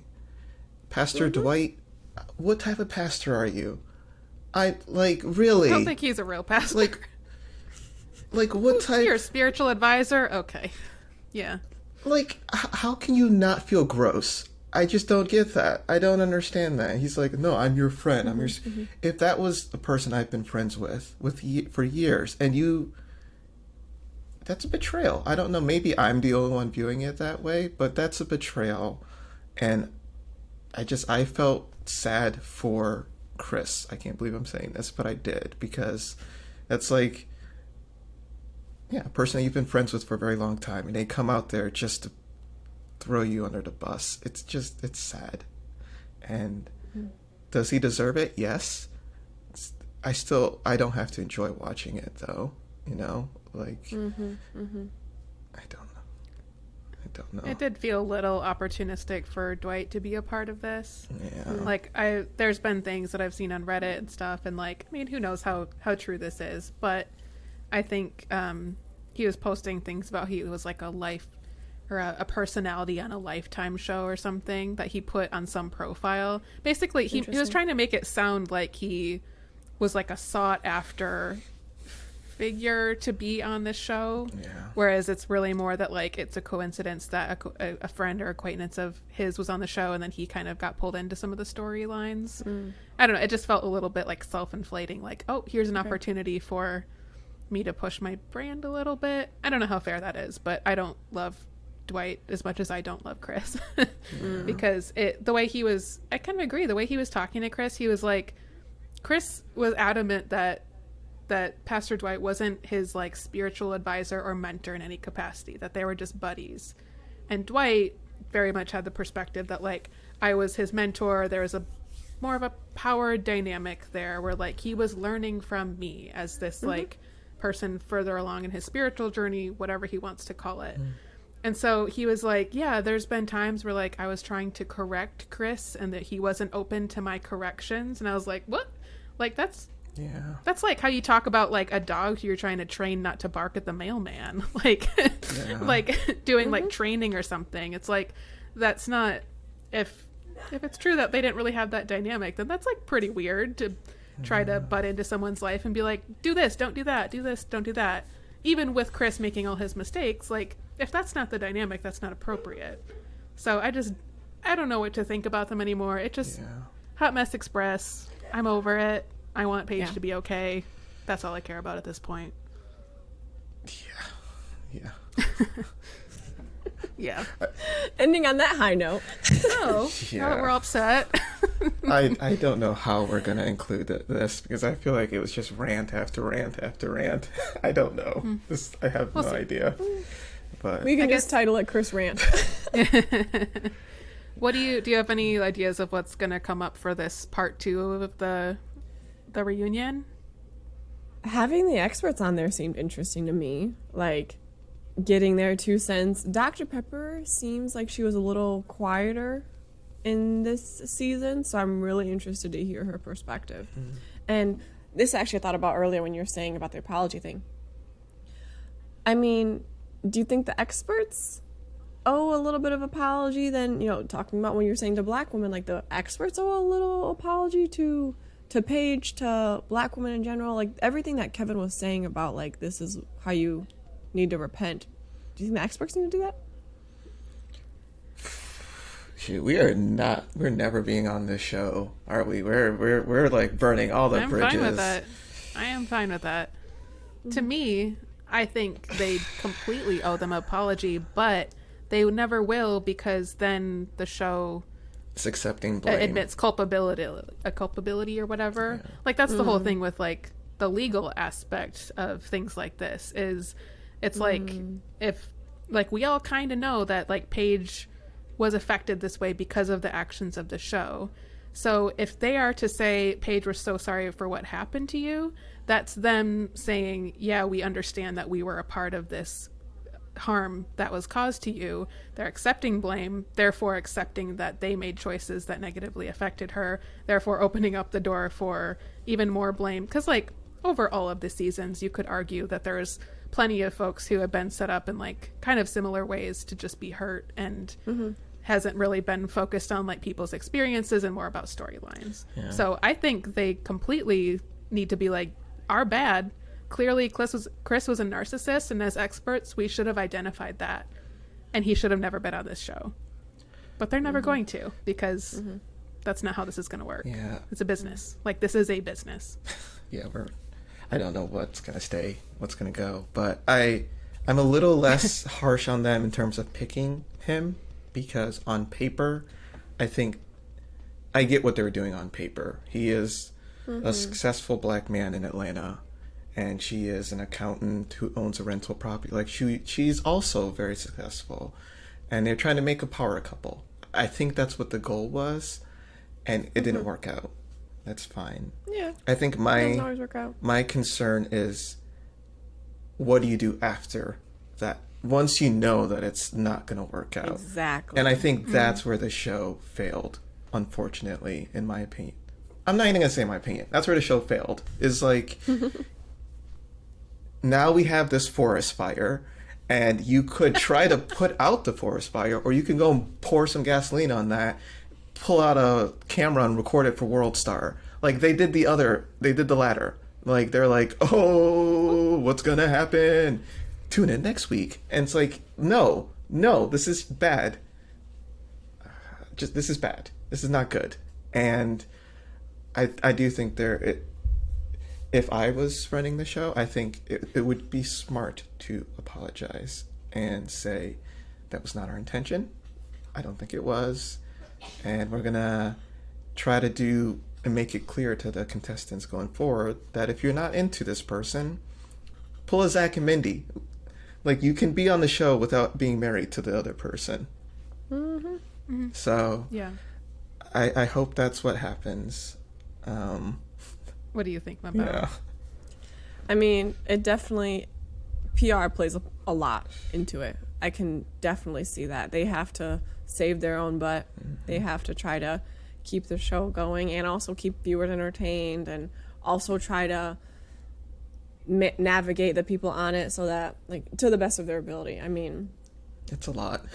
Pastor Dwight, what type of pastor are you? Really? I don't think he's a real pastor. Like what type? You're a spiritual advisor? Okay. Yeah. Like, how can you not feel gross? I just don't get that. I don't understand that. He's like, no, I'm your friend. I'm your. If that was the person I've been friends with for years, and that's a betrayal. I don't know. Maybe I'm the only one viewing it that way, but that's a betrayal, and I felt sad for Chris. I can't believe I'm saying this, but I did because that's like. Yeah, a person that you've been friends with for a very long time, and they come out there just to throw you under the bus. It's sad. And does he deserve it? Yes. I don't have to enjoy watching it, though. Like, I don't know. It did feel a little opportunistic for Dwight to be a part of this. Yeah. Like, there's been things that I've seen on Reddit and stuff, and, like, I mean, who knows how true this is, but I think he was posting things about he was like a life or a personality on a Lifetime show or something that he put on some profile. Basically, he was trying to make it sound like he was like a sought after figure to be on this show. Yeah. Whereas it's really more that like it's a coincidence that a friend or acquaintance of his was on the show and then he kind of got pulled into some of the storylines. I don't know. It just felt a little bit like self-inflating. Like, oh, here's an opportunity for me to push my brand a little bit. I don't know how fair that is, but I don't love Dwight as much as I don't love Chris. Because the way he was, I kind of agree, the way he was talking to Chris, he was like, Chris was adamant that Pastor Dwight wasn't his like spiritual advisor or mentor in any capacity, that they were just buddies. And Dwight very much had the perspective that like I was his mentor. There was more of a power dynamic there where like he was learning from me as this like person further along in his spiritual journey, whatever he wants to call it. And so he was like, yeah, there's been times where like I was trying to correct Chris and that he wasn't open to my corrections. And I was like, what? Like that's like how you talk about like a dog who you're trying to train not to bark at the mailman. Like like doing like training or something. It's like that's not, if it's true that they didn't really have that dynamic, then that's like pretty weird to try to butt into someone's life and be like, do this, don't do that, do this, don't do that. Even with Chris making all his mistakes, like if that's not the dynamic, that's not appropriate. So I don't know what to think about them anymore. It just Hot Mess Express. I'm over it. I want Paige to be okay. That's all I care about at this point. Yeah. Yeah. Ending on that high note. So, now that we're all upset. I don't know how we're going to include this because I feel like it was just rant after rant after rant. I don't know. I have no idea. But We can just title it Chris Rant. What do you have any ideas of what's going to come up for this part 2 of the the reunion? Having the experts on there seemed interesting to me. Like, getting their 2 cents. Dr. Pepper seems like she was a little quieter in this season, so I'm really interested to hear her perspective. And this actually I thought about earlier when you were saying about the apology thing. I mean, do you think the experts owe a little bit of apology than, talking about when you're saying to black women, like the experts owe a little apology to Paige, to black women in general? Like everything that Kevin was saying about like this is how you need to repent. Do you think the experts need to do that? Shoot, we're never being on this show, are we? We're like burning all the bridges. I'm fine with that. I am fine with that. To me, I think they completely owe them an apology, but they never will, because then the show It's accepting blame. admits culpability or whatever. Yeah. Like that's the whole thing with like the legal aspect of things like this is it's like if like we all kind of know that like Paige was affected this way because of the actions of the show. So if they are to say, Paige, we're so sorry for what happened to you, that's them saying, yeah, we understand that we were a part of this harm that was caused to you. They're accepting blame, therefore accepting that they made choices that negatively affected her, therefore opening up the door for even more blame. Because like over all of the seasons, you could argue that there's plenty of folks who have been set up in like kind of similar ways to just be hurt, and hasn't really been focused on like people's experiences and more about storylines. Yeah. So I think they completely need to be like, our bad. Clearly Chris was a narcissist, and as experts we should have identified that, and he should have never been on this show. But they're never going to, because that's not how this is going to work. Yeah, it's a business. Like this is a business. Yeah, I don't know what's going to stay, what's going to go, but I'm a little less harsh on them in terms of picking him, because on paper I think I get what they were doing on paper. He is a successful black man in Atlanta, and she is an accountant who owns a rental property. Like she's also very successful, and they're trying to make a power couple. I think that's what the goal was, and it didn't work out. That's fine. Yeah. I think doesn't always work out. My concern is, what do you do after that? Once you know that it's not going to work out. Exactly. And I think that's where the show failed, unfortunately, in my opinion. I'm not even going to say my opinion. That's where the show failed. Is like, now we have this forest fire, and you could try to put out the forest fire, or you can go and pour some gasoline on that, pull out a camera and record it for World Star. Like they did the latter. Like they're like, oh, what's going to happen? Tune in next week. And it's like, no, this is bad. This is bad. This is not good. And I do think if I was running the show, I think it would be smart to apologize and say that was not our intention. I don't think it was. And we're going to try to do and make it clear to the contestants going forward that if you're not into this person, pull a Zach and Mindy. Like, you can be on the show without being married to the other person. So yeah, I hope that's what happens. What do you think, Mabel? Yeah. I mean, it definitely, PR plays a lot into it. I can definitely see that. They have to save their own butt. They have to try to keep the show going and also keep viewers entertained, and also try to navigate the people on it so that, like, to the best of their ability. I mean, it's a lot.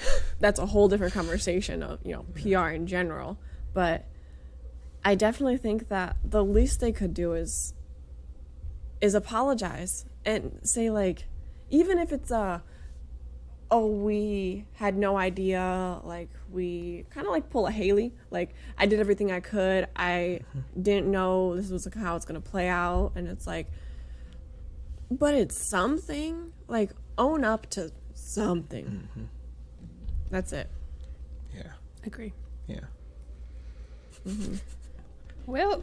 That's a whole different conversation of, PR in general. But I definitely think that the least they could do is apologize and say, like, even if it's we had no idea, like, we kind of like pull a Haley, like, I did everything I could, I didn't know this was how it's gonna play out, and it's like, but it's something, like, own up to something. That's it. Yeah. Agree. Yeah. Well,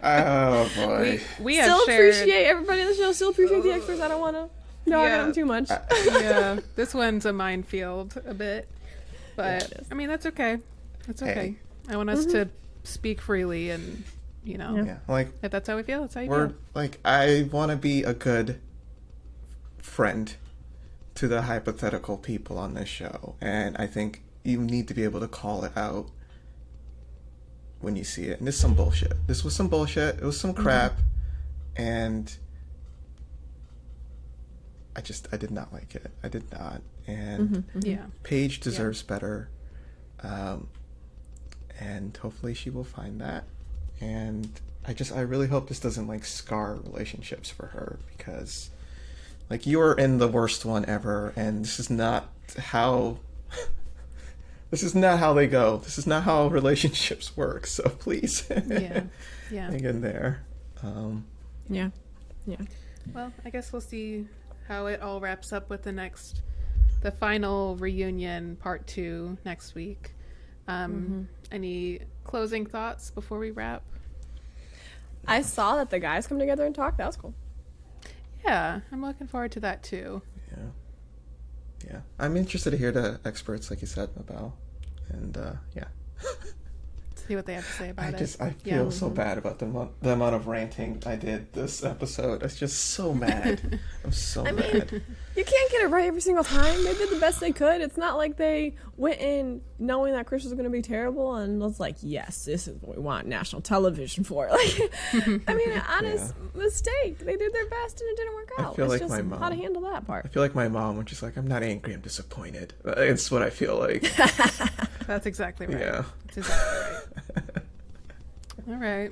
oh boy. we have still shared... appreciate everybody in the show. Still appreciate the experts. I don't want to dog on them too much. Yeah, this one's a minefield a bit, but I mean that's okay. That's okay. I want us to speak freely and you know. Yeah, like If that's how we feel, that's how you we're feel. like, I want to be a good friend to the hypothetical people on this show, and I think you need to be able to call it out when you see it. And this is some bullshit. This was some bullshit. It was some crap, and I did not like it. I did not. And Yeah. Paige deserves better, and hopefully she will find that. And I really hope this doesn't like scar relationships for her, because like, you're in the worst one ever, and this is not how this is not how they go. This is not how relationships work. So please, Yeah. hang in there. Yeah. Well, I guess we'll see how it all wraps up with the final reunion part 2 next week. Any closing thoughts before we wrap? I saw that the guys come together and talk. That was cool. Yeah, I'm looking forward to that too. Yeah, I'm interested to hear the experts, like you said, Mabel, and yeah. See what they have to say about it. I feel so bad about the amount of ranting I did this episode. I was just so mad. I'm so mad. You can't get it right every single time. They did the best they could. It's not like they went in knowing that Chris was going to be terrible and was like, yes, this is what we want national television for. Like, I mean, an honest mistake. They did their best and it didn't work out. I feel it's like just my mom. how to handle that I part. feel like my mom, when she's like, I'm not angry, I'm disappointed. It's what I feel like. That's exactly right. Yeah. That's exactly right. All right.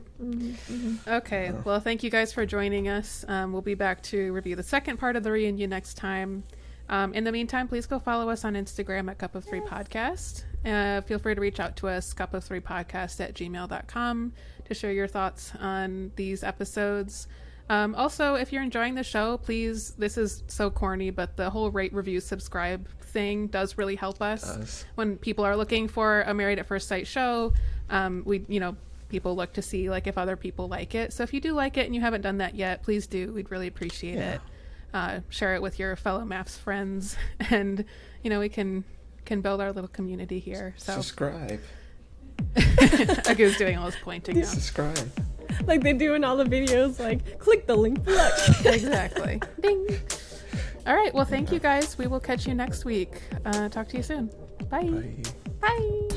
Okay. Well, thank you guys for joining us. We'll be back to review the second part of the reunion next time. In the meantime, please go follow us on Instagram at Cup of Three Podcast. Feel free to reach out to us, cupoftthreepodcast@gmail.com, to share your thoughts on these episodes. Also, if you're enjoying the show, please, this is so corny, but the whole rate, review, subscribe thing does really help us. When people are looking for a Married at First Sight show, people look to see like if other people like it. So if you do like it and you haven't done that yet, please do. We'd really appreciate it. Share it with your fellow MAPS friends, and we can build our little community here. So Subscribe. Agu's doing all this pointing now. Subscribe. Like they do in all the videos, like, click the link below. Exactly. Ding. All right. Well, thank you guys. We will catch you next week. Talk to you soon. Bye. Bye. Bye.